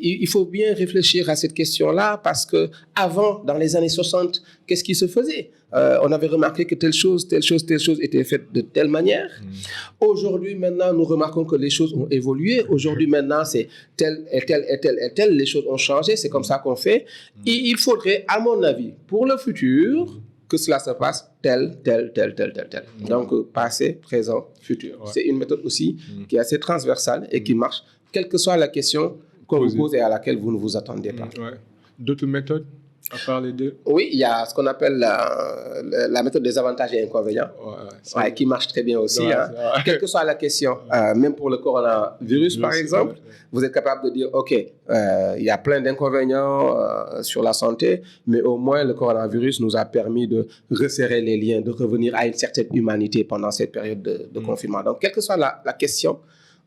Il faut bien réfléchir à cette question-là parce que avant, dans les années 60, qu'est-ce qui se faisait? On avait remarqué que telle chose était faite de telle manière. Aujourd'hui, maintenant, nous remarquons que les choses ont évolué. Aujourd'hui, maintenant, c'est telle et telle. Les choses ont changé. C'est comme ça qu'on fait. Et il faudrait, à mon avis, pour le futur, que cela se passe tel. Donc, passé, présent, futur. Ouais. C'est une méthode aussi qui est assez transversale et qui marche, quelle que soit la question qu'on vous pose et à laquelle vous ne vous attendez pas. Ouais. D'autres méthodes à part les deux? Oui, il y a ce qu'on appelle la méthode des avantages et inconvénients, qui marche très bien aussi. Quelle que soit la question, même pour le coronavirus, par exemple, vous êtes capable de dire, OK, il y a plein d'inconvénients sur la santé, mais au moins le coronavirus nous a permis de resserrer les liens, de revenir à une certaine humanité pendant cette période de confinement. Donc, quelle que soit la question,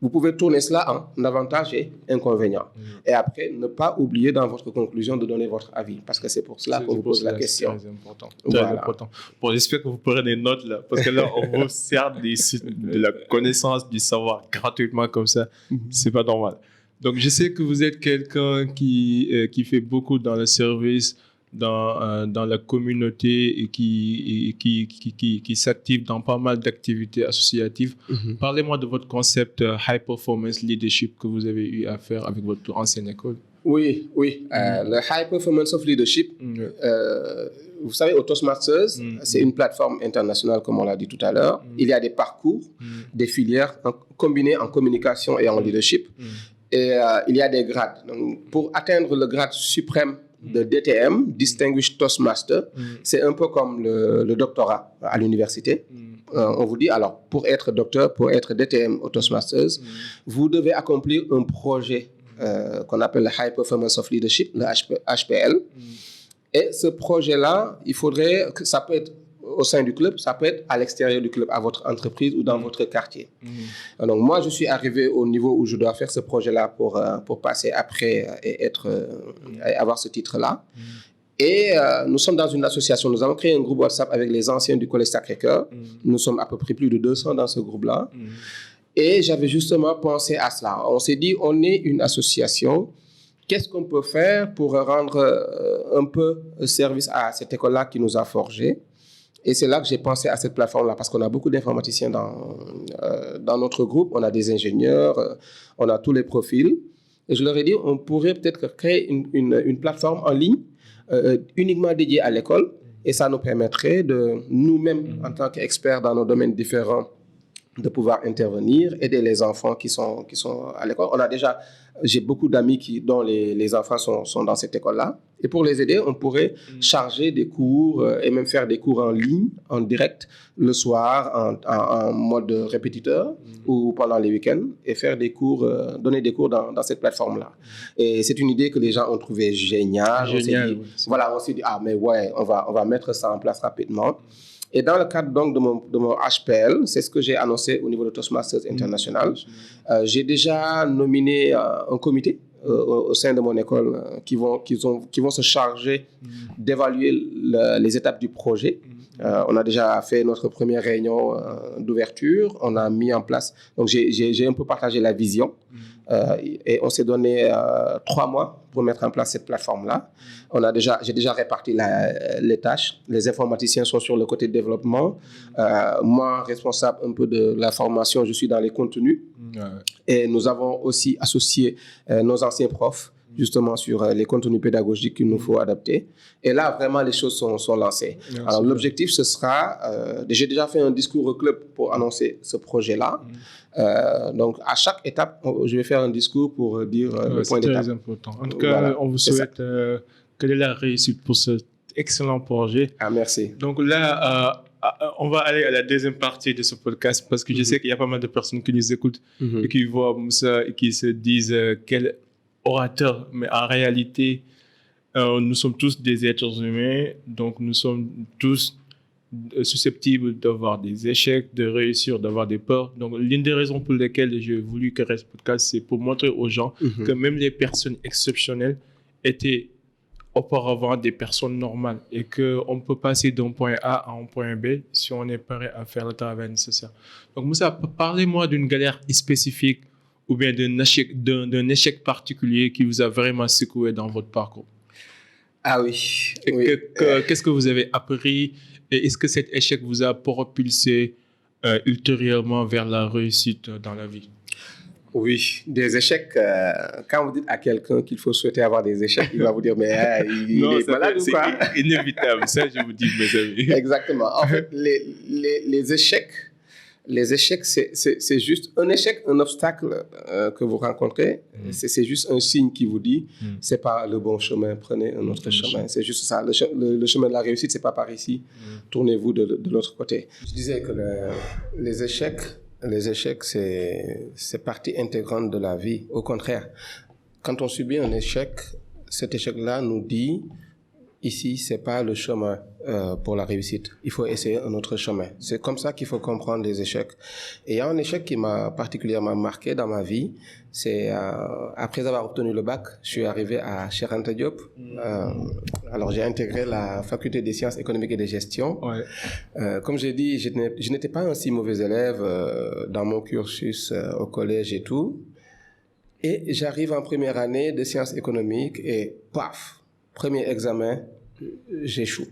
vous pouvez tourner cela en avantages et inconvénients. Et après, ne pas oublier dans votre conclusion de donner votre avis, parce que c'est pour cela qu'on vous pose la question. C'est très important. Très important. Bon, j'espère que vous prenez des notes là, parce que là, on vous sert de la connaissance, du savoir gratuitement comme ça. C'est pas normal. Donc, je sais que vous êtes quelqu'un qui fait beaucoup dans le service, dans la communauté et qui s'active dans pas mal d'activités associatives. Parlez-moi de votre concept High Performance Leadership que vous avez eu à faire avec votre ancienne école. Oui. Le High Performance of Leadership, vous savez, au Toastmasters, c'est une plateforme internationale, comme on l'a dit tout à l'heure. Il y a des parcours, des filières combinés en communication et en leadership. Et il y a des grades. Donc, pour atteindre le grade suprême de DTM, Distinguished Toastmaster, c'est un peu comme le doctorat à l'université. On vous dit, alors, pour être docteur, pour être DTM au Toastmasters, vous devez accomplir un projet qu'on appelle le High Performance of Leadership, le HPL. Et ce projet-là, il faudrait que ça peut être au sein du club, ça peut être à l'extérieur du club, à votre entreprise ou dans votre quartier. Donc moi, je suis arrivé au niveau où je dois faire ce projet-là pour passer après et avoir ce titre-là. Et nous sommes dans une association. Nous avons créé un groupe WhatsApp avec les anciens du Collège Sacré-Cœur. Nous sommes à peu près plus de 200 dans ce groupe-là. Et j'avais justement pensé à cela. On s'est dit, on est une association. Qu'est-ce qu'on peut faire pour rendre un peu service à cette école-là qui nous a forgés? Et c'est là que j'ai pensé à cette plateforme-là, parce qu'on a beaucoup d'informaticiens dans notre groupe. On a des ingénieurs, on a tous les profils. Et je leur ai dit, on pourrait peut-être créer une plateforme en ligne uniquement dédiée à l'école. Et ça nous permettrait de nous-mêmes, en tant qu'experts dans nos domaines différents, de pouvoir intervenir, aider les enfants qui sont à l'école. J'ai beaucoup d'amis dont les enfants sont dans cette école-là. Et pour les aider, on pourrait charger des cours et même faire des cours en ligne, en direct, le soir, en mode répétiteur ou pendant les week-ends, et faire des cours, donner des cours dans cette plateforme-là. Et c'est une idée que les gens ont trouvée géniale. On s'est dit, mais ouais, on va mettre ça en place rapidement. Et dans le cadre donc de mon HPL, c'est ce que j'ai annoncé au niveau de Toastmasters International. J'ai déjà nominé un comité au sein de mon école qui vont se charger d'évaluer les étapes du projet. On a déjà fait notre première réunion d'ouverture. On a mis en place... Donc, j'ai un peu partagé la vision. Et on s'est donné 3 mois pour mettre en place cette plateforme-là. J'ai déjà réparti les tâches. Les informaticiens sont sur le côté développement. Moi, responsable un peu de la formation, je suis dans les contenus. Et nous avons aussi associé nos anciens profs justement sur les contenus pédagogiques qu'il nous faut adapter. Et là, vraiment, les choses sont lancées. Alors, l'objectif, ce sera... j'ai déjà fait un discours au club pour annoncer ce projet-là. Donc, à chaque étape, je vais faire un discours pour dire le point d'étape. C'est très important. En tout cas, on vous souhaite que de la réussite pour cet excellent projet. Merci. Donc là, on va aller à la deuxième partie de ce podcast parce que je sais qu'il y a pas mal de personnes qui nous écoutent et qui voient Moussa et qui se disent quel orateur. Mais en réalité, nous sommes tous des êtres humains, donc nous sommes tous susceptibles d'avoir des échecs, de réussir, d'avoir des peurs. Donc, l'une des raisons pour lesquelles j'ai voulu créer ce podcast, c'est pour montrer aux gens que même les personnes exceptionnelles étaient auparavant des personnes normales et qu'on peut passer d'un point A à un point B si on est prêt à faire le travail nécessaire. Donc, Moussa, parlez-moi d'une galère spécifique ou bien d'un échec particulier qui vous a vraiment secoué dans votre parcours. Ah oui. Qu'est-ce que vous avez appris et est-ce que cet échec vous a propulsé ultérieurement vers la réussite dans la vie? Oui, des échecs. Quand vous dites à quelqu'un qu'il faut souhaiter avoir des échecs, il va vous dire, mais il est malade ou quoi? C'est inévitable, ça je vous dis, mes amis. Exactement. En fait, les échecs, c'est juste un échec, un obstacle que vous rencontrez. C'est juste un signe qui vous dit, c'est pas le bon chemin, prenez un autre chemin. C'est juste ça. Le chemin de la réussite, c'est pas par ici. Tournez-vous de l'autre côté. Je disais que les échecs, c'est partie intégrante de la vie. Au contraire, quand on subit un échec, cet échec-là nous dit, ici, c'est pas le chemin pour la réussite. Il faut essayer un autre chemin. C'est comme ça qu'il faut comprendre les échecs. Et il y a un échec qui m'a particulièrement marqué dans ma vie. C'est après avoir obtenu le bac, je suis arrivé à Cheikh Anta Diop. Alors j'ai intégré la faculté des sciences économiques et de gestion. Ouais. Comme j'ai dit, je n'étais pas un si mauvais élève dans mon cursus au collège et tout. Et j'arrive en première année de sciences économiques et paf, premier examen, j'échoue.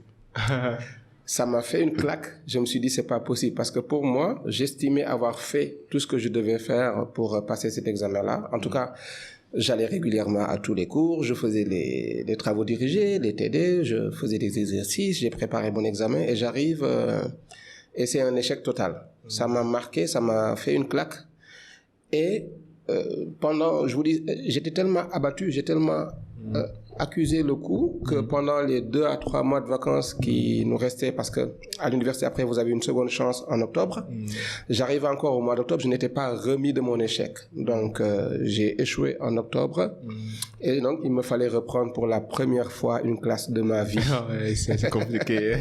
Ça m'a fait une claque. Je me suis dit, c'est pas possible. Parce que pour moi, j'estimais avoir fait tout ce que je devais faire pour passer cet examen-là. En tout cas, j'allais régulièrement à tous les cours. Je faisais les travaux dirigés, les TD. Je faisais des exercices. J'ai préparé mon examen et j'arrive et c'est un échec total. Ça m'a marqué, ça m'a fait une claque. Et je vous dis, j'étais tellement abattu, j'ai tellement accusé le coup que pendant les 2 à 3 mois de vacances qui nous restaient, parce que à l'université après vous avez une seconde chance en octobre, j'arrivais encore au mois d'octobre, je n'étais pas remis de mon échec. Donc j'ai échoué en octobre et donc il me fallait reprendre pour la première fois une classe de ma vie. Ouais, c'est compliqué.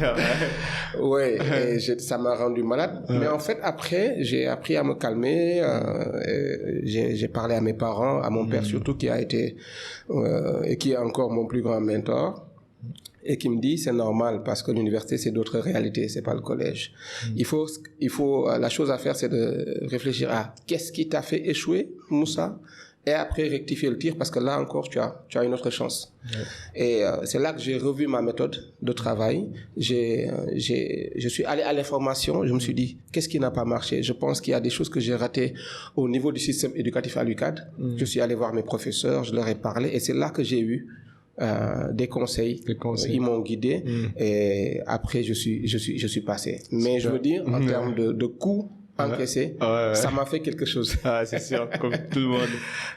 Ouais, et ça m'a rendu malade. Mais en fait après j'ai appris à me calmer. J'ai parlé à mes parents, à mon père surtout qui a été et qui est encore mon plus grand mentor et qui me dit c'est normal parce que l'université c'est d'autres réalités, c'est pas le collège. Il faut la chose à faire c'est de réfléchir à qu'est-ce qui t'a fait échouer, Moussa, et après rectifier le tir parce que là encore tu as une autre chance. Et c'est là que j'ai revu ma méthode de travail. Je suis allé à l'information, je me suis dit qu'est-ce qui n'a pas marché. Je pense qu'il y a des choses que j'ai ratées au niveau du système éducatif à l'UQAD. Je suis allé voir mes professeurs, je leur ai parlé et c'est là que j'ai eu des conseils. Ils m'ont guidé et après je suis passé. Mais je veux dire en termes de coûts encaissé, ça m'a fait quelque chose. Ah, c'est sûr, comme tout le monde.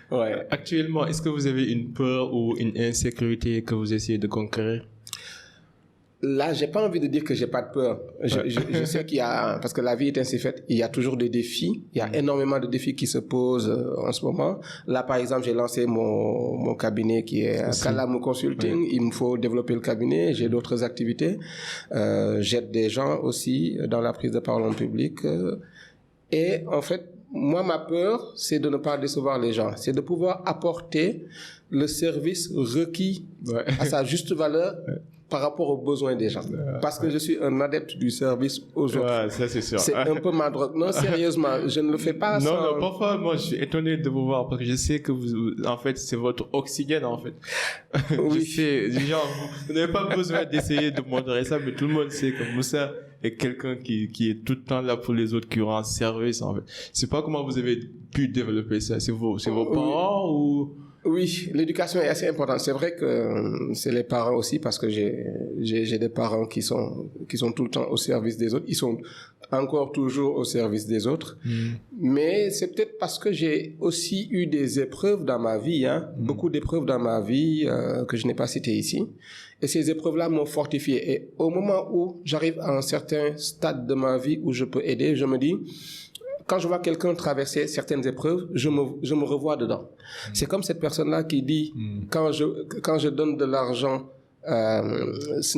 Ouais. Actuellement, est-ce que vous avez une peur ou une insécurité que vous essayez de conquérir? Là, j'ai pas envie de dire que j'ai pas de peur. Je sais qu'il y a, parce que la vie est ainsi faite, il y a toujours des défis. Il y a énormément de défis qui se posent en ce moment. Là, par exemple, j'ai lancé mon cabinet qui est Kalamu Consulting. Il me faut développer le cabinet. J'ai d'autres activités. J'aide des gens aussi dans la prise de parole en public. Et en fait, moi, ma peur, c'est de ne pas décevoir les gens. C'est de pouvoir apporter le service requis à sa juste valeur par rapport aux besoins des gens. Parce que je suis un adepte du service aux autres. Ouais, ça c'est sûr. C'est un peu ma drogue. Non, sérieusement, je ne le fais pas sans... Non, parfois, moi, je suis étonné de vous voir parce que je sais que vous, en fait, c'est votre oxygène, en fait. Oui. Je sais, genre, vous n'avez pas besoin d'essayer de montrer ça, mais tout le monde sait que Moussa est quelqu'un qui est tout le temps là pour les autres, qui rend service, en fait. Je sais pas comment vous avez pu développer ça. C'est vos parents ou... Oui, l'éducation est assez importante. C'est vrai que c'est les parents aussi, parce que j'ai des parents qui sont tout le temps au service des autres. Ils sont encore toujours au service des autres. Mais c'est peut-être parce que j'ai aussi eu des épreuves dans ma vie, beaucoup d'épreuves dans ma vie que je n'ai pas citées ici. Et ces épreuves-là m'ont fortifié. Et au moment où j'arrive à un certain stade de ma vie où je peux aider, je me dis, quand je vois quelqu'un traverser certaines épreuves, je me revois dedans. C'est comme cette personne-là qui dit, quand je donne de l'argent, je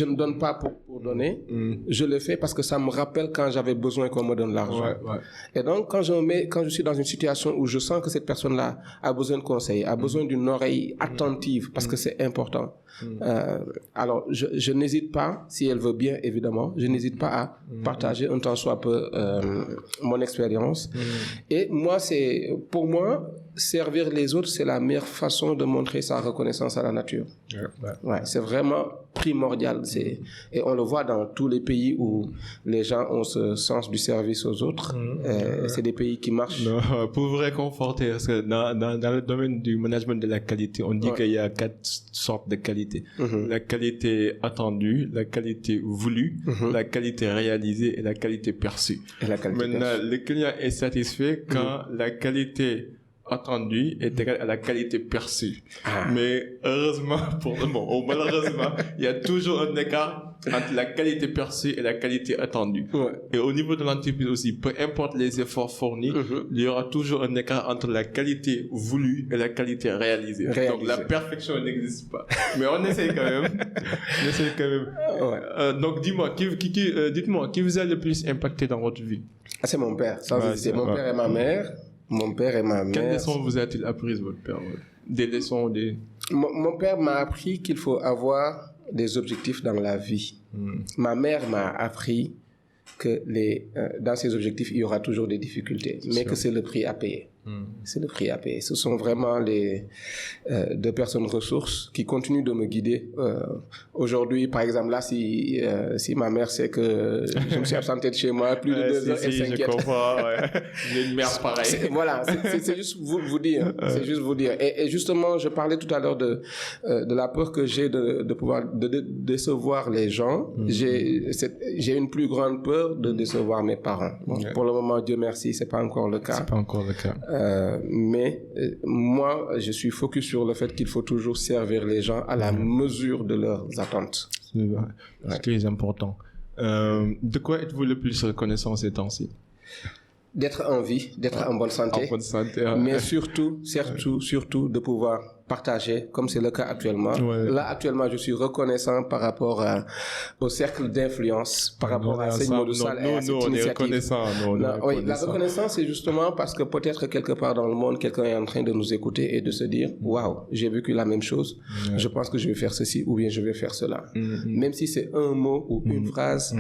ne donne pas pour donner, je le fais parce que ça me rappelle quand j'avais besoin qu'on me donne l'argent. Et donc, quand je suis dans une situation où je sens que cette personne-là a besoin de conseils, a besoin d'une oreille attentive, parce que c'est important, alors je n'hésite pas, si elle veut bien, évidemment, je n'hésite pas à partager un tant soit peu mon expérience. Et pour moi, servir les autres, c'est la meilleure façon de montrer sa reconnaissance à la nature. Ouais, c'est vraiment primordial. Et on le voit dans tous les pays où les gens ont ce sens du service aux autres. C'est des pays qui marchent. Non, pour vous réconforter, parce que dans le domaine du management de la qualité, on dit qu'il y a 4 sortes de qualité. La qualité attendue, la qualité voulue, la qualité réalisée et la qualité perçue. Maintenant, le client est satisfait quand la qualité attendue est égale à la qualité perçue. Mais heureusement pour le moment, ou malheureusement, il y a toujours un écart entre la qualité perçue et la qualité attendue. Et au niveau de l'entreprise aussi, peu importe les efforts fournis, il y aura toujours un écart entre la qualité voulue et la qualité réalisée. Donc la perfection n'existe pas. Mais on essaye quand même. Donc dis-moi, dites-moi, qui vous a le plus impacté dans votre vie? C'est mon père. C'est mon père et ma mère. Mon père et ma mère. Quelles leçons vous a-t-il apprises, votre père? Des leçons, Mon père m'a appris qu'il faut avoir des objectifs dans la vie. Ma mère m'a appris que dans ces objectifs, il y aura toujours des difficultés, mais que c'est le prix à payer. C'est le prix à payer. Ce sont vraiment les 2 personnes ressources qui continuent de me guider. Aujourd'hui, par exemple, là, si ma mère sait que je me suis absenté de chez moi plus de 2 heures, elle s'inquiète. Je comprends, J'ai une mère pareille. Voilà, c'est juste vous dire. C'est juste vous dire. Et justement, je parlais tout à l'heure de la peur que j'ai de pouvoir décevoir les gens. J'ai une plus grande peur de décevoir mes parents. Bon, pour le moment, Dieu merci, c'est pas encore le cas. Mais moi, je suis focus sur le fait qu'il faut toujours servir les gens à la mesure de leurs attentes. C'est très important. De quoi êtes-vous le plus reconnaissant ces temps-ci? D'être en vie, d'être en bonne santé. Mais surtout de pouvoir partager, comme c'est le cas actuellement. Là, actuellement, je suis reconnaissant par rapport au cercle d'influence, par rapport à Seigneur Modou Sall et à cette initiative. On est reconnaissant. La reconnaissance, c'est justement parce que peut-être quelque part dans le monde, quelqu'un est en train de nous écouter et de se dire, waouh, j'ai vécu la même chose, je pense que je vais faire ceci ou bien je vais faire cela. Même si c'est un mot ou une phrase,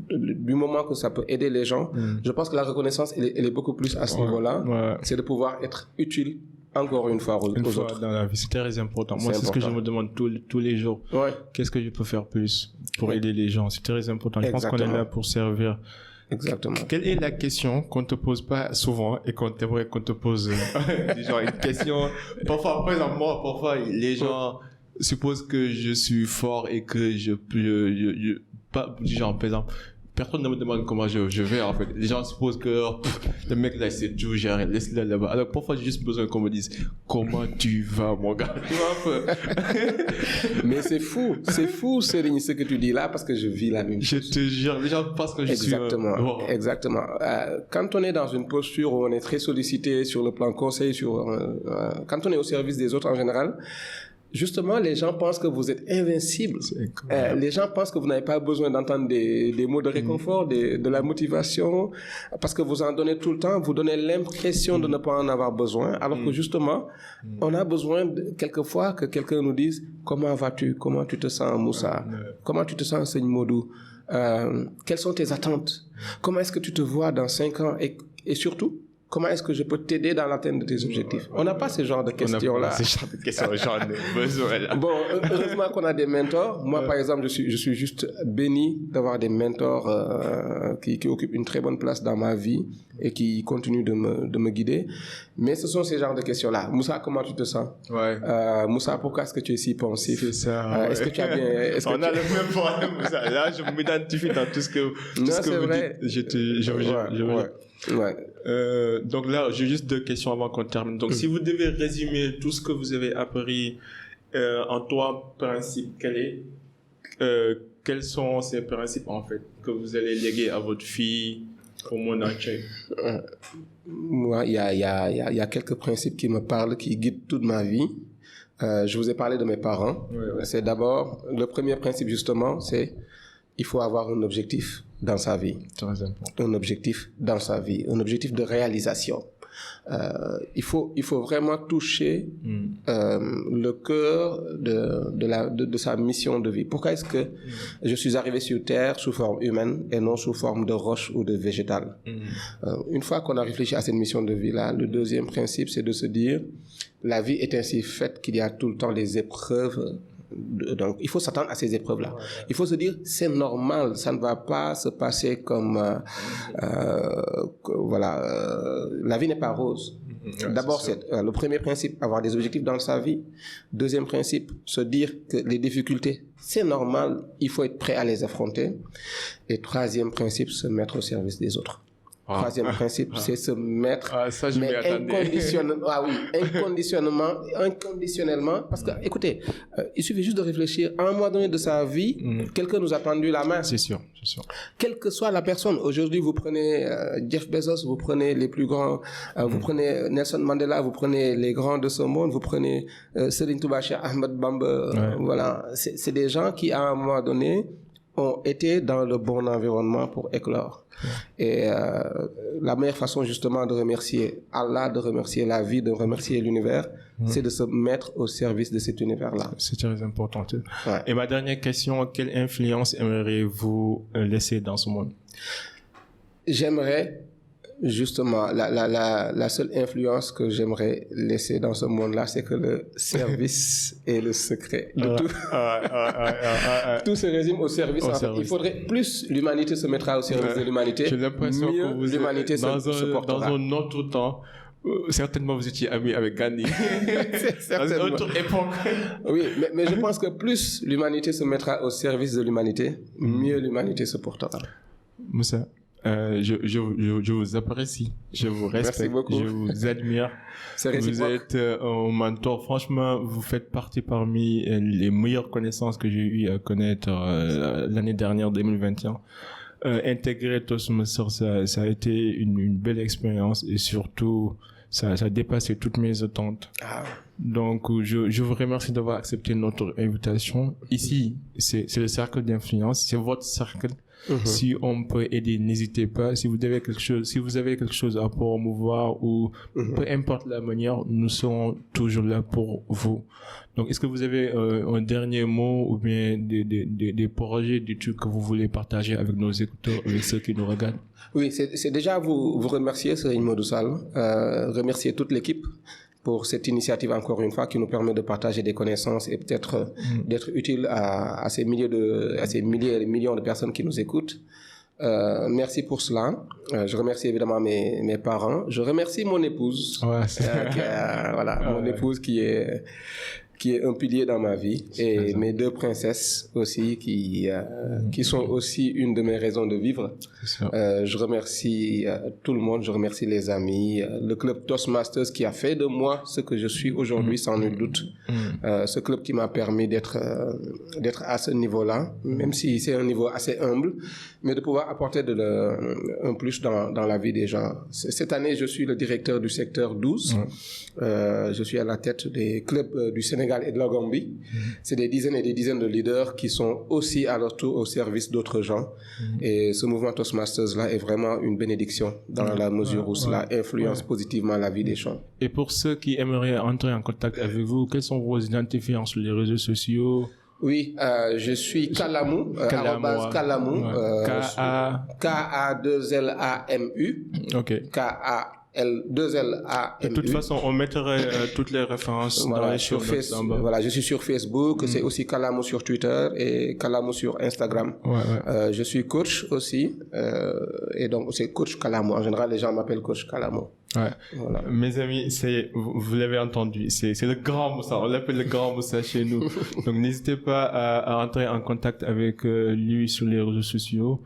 du moment que ça peut aider les gens, je pense que la reconnaissance, elle est beaucoup plus à ce niveau-là. C'est de pouvoir être utile encore une fois aux autres. Dans la vie, c'est très important. Moi, c'est ce que je me demande tous les jours. Qu'est-ce que je peux faire plus pour aider les gens? C'est très important. Je pense qu'on est là pour servir. Exactement. Quelle est la question qu'on te pose pas souvent et qu'on aimerait qu'on te pose? Genre une question. Parfois, par exemple, moi, parfois, les gens supposent que je suis fort et que pas, genre, par exemple, personne ne me demande comment je vais, en fait. Les gens supposent que le mec là, c'est tout gérer, laisse-le là-bas. Alors parfois, j'ai juste besoin qu'on me dise comment tu vas, mon gars. Tu vois un peu. Mais c'est fou, Serigne, ce que tu dis là, parce que je vis la même chose. Je te jure, les gens pensent que je suis... Exactement. Quand on est dans une posture où on est très sollicité sur le plan conseil, quand on est au service des autres en général, justement, les gens pensent que vous êtes invincible. Les gens pensent que vous n'avez pas besoin d'entendre des mots de réconfort, de la motivation, parce que vous en donnez tout le temps, vous donnez l'impression de ne pas en avoir besoin, alors que justement, on a besoin quelquefois que quelqu'un nous dise « Comment vas-tu? Comment tu te sens, Moussa? Comment tu te sens, Seigneur Modou? Quelles sont tes attentes? Comment est-ce que tu te vois dans 5 ans? Et surtout, comment est-ce que je peux t'aider dans l'atteinte de tes objectifs? On n'a pas ce genre de questions-là. Ce genre de questions, j'en ai besoin là. Bon, heureusement qu'on a des mentors. Moi, par exemple, je suis juste béni d'avoir des mentors qui occupent une très bonne place dans ma vie et qui continuent de me guider. Mais ce sont ces genres de questions-là. Moussa, comment tu te sens? Ouais. Moussa, pourquoi est-ce que tu es si pensif? C'est ça. Ouais. Est-ce que tu as bien... On a le même problème, Moussa. Là, je m'identifie dans tout ce que vous dites. Donc là, j'ai juste 2 questions avant qu'on termine. Donc, si vous devez résumer tout ce que vous avez appris en 3 principes, quels sont ces principes, en fait, que vous allez léguer à votre fille au monde entier? Moi, il y a quelques principes qui me parlent, qui guident toute ma vie. Je vous ai parlé de mes parents. Ouais. C'est d'abord, le premier principe, justement, c'est il faut avoir un objectif dans sa vie. Très important. Un objectif dans sa vie, un objectif de réalisation. Il faut vraiment toucher le cœur de sa mission de vie. Pourquoi est-ce que je suis arrivé sur Terre sous forme humaine et non sous forme de roche ou de végétal? Une fois qu'on a réfléchi à cette mission de vie-là, le deuxième principe, c'est de se dire la vie est ainsi faite qu'il y a tout le temps des épreuves. Donc, il faut s'attendre à ces épreuves-là. Ouais. Il faut se dire, c'est normal, ça ne va pas se passer comme, la vie n'est pas rose. Ouais, d'abord, c'est le premier principe, avoir des objectifs dans sa vie. Deuxième principe, se dire que les difficultés, c'est normal, il faut être prêt à les affronter. Et troisième principe, se mettre au service des autres. Troisième principe, c'est se mettre inconditionnellement, parce que, écoutez, il suffit juste de réfléchir. À un moment donné de sa vie, quelqu'un nous a tendu la main. C'est sûr. Quelle que soit la personne. Aujourd'hui, vous prenez Jeff Bezos, vous prenez les plus grands, vous prenez Nelson Mandela, vous prenez les grands de ce monde, vous prenez Serigne Touba, Cheikh Ahmed Bamba. Voilà, c'est des gens qui, à un moment donné, ont été dans le bon environnement pour éclore. Et la meilleure façon justement de remercier Allah, de remercier la vie, de remercier l'univers, c'est de se mettre au service de cet univers-là. C'est très important. Ouais. Et ma dernière question, quelle influence aimeriez-vous laisser dans ce monde? J'aimerais justement, la seule influence que j'aimerais laisser dans ce monde-là, c'est que le service est le secret de tout. Tout se résume au service. Il faudrait plus l'humanité se mettra au service de l'humanité. J'ai l'impression mieux que vous l'humanité êtes se portera. dans un autre temps. Certainement, vous étiez ami avec Gandhi. Dans une autre époque. Oui, mais je pense que plus l'humanité se mettra au service de l'humanité, mieux l'humanité se portera. Moussa, je vous apprécie, je vous respecte, je vous admire. Vous êtes un mentor. Franchement, vous faites partie parmi les meilleures connaissances que j'ai eu à connaître l'année dernière, 2021. Intégrer Toastmasters, ça a été une belle expérience et surtout, ça a dépassé toutes mes attentes. Donc, je vous remercie d'avoir accepté notre invitation. Ici, c'est le cercle d'influence, c'est votre cercle. Si on peut aider, n'hésitez pas. Si vous avez quelque chose à promouvoir ou peu importe la manière, nous serons toujours là pour vous. Donc, est-ce que vous avez un dernier mot ou bien des projets, des trucs que vous voulez partager avec nos écouteurs, avec ceux qui nous regardent? Oui, c'est déjà vous remercier, Serigne Modou Sall, remercier toute l'équipe pour cette initiative, encore une fois, qui nous permet de partager des connaissances et peut-être d'être utile à ces milliers et millions de personnes qui nous écoutent. Merci pour cela. Je remercie évidemment mes parents. Je remercie mon épouse. Mon épouse qui est un pilier dans ma vie, et mes 2 princesses aussi qui sont aussi une de mes raisons de vivre. Je remercie tout le monde, je remercie les amis, le club Toastmasters qui a fait de moi ce que je suis aujourd'hui sans nul doute. Ce club qui m'a permis d'être à ce niveau-là, même si c'est un niveau assez humble, mais de pouvoir apporter un plus dans la vie des gens. Cette année, je suis le directeur du secteur 12. Je suis à la tête des clubs du Sénégal et de la Gambie. C'est des dizaines et des dizaines de leaders qui sont aussi à leur tour au service d'autres gens. Et ce mouvement Toastmasters-là est vraiment une bénédiction dans la mesure où cela influence positivement la vie des gens. Et pour ceux qui aimeraient entrer en contact avec vous, quels sont vos identifiants sur les réseaux sociaux? Oui, je suis Kalamou, Kalamou, K-A-2-L-A-M-U, OK. K-A 2LAMU. De toute façon, on mettra toutes les références dans les sur show notes en bas. Voilà, je suis sur Facebook, c'est aussi Kalamo sur Twitter et Kalamo sur Instagram. Je suis coach aussi, et donc c'est coach Kalamo. En général, les gens m'appellent coach Kalamo. Ouais. Voilà. Mes amis, vous l'avez entendu, c'est le grand Moussa, on l'appelle le grand Moussa chez nous. Donc n'hésitez pas à entrer en contact avec lui sur les réseaux sociaux.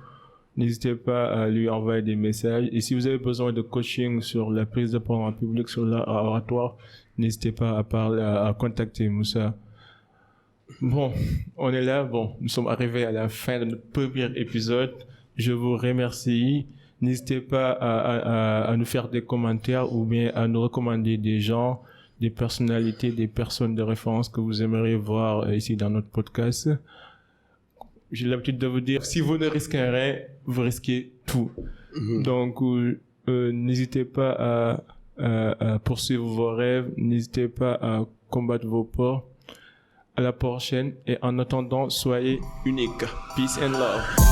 N'hésitez pas à lui envoyer des messages. Et si vous avez besoin de coaching sur la prise de parole en public, sur l'oratoire, n'hésitez pas à contacter Moussa. Bon, on est là. Bon, nous sommes arrivés à la fin de notre premier épisode. Je vous remercie. N'hésitez pas à nous faire des commentaires ou bien à nous recommander des gens, des personnalités, des personnes de référence que vous aimeriez voir ici dans notre podcast. J'ai l'habitude de vous dire, si vous ne risquez rien, vous risquez tout. Donc, n'hésitez pas à poursuivre vos rêves, n'hésitez pas à combattre vos peurs. À la prochaine et en attendant, soyez uniques. Peace and love.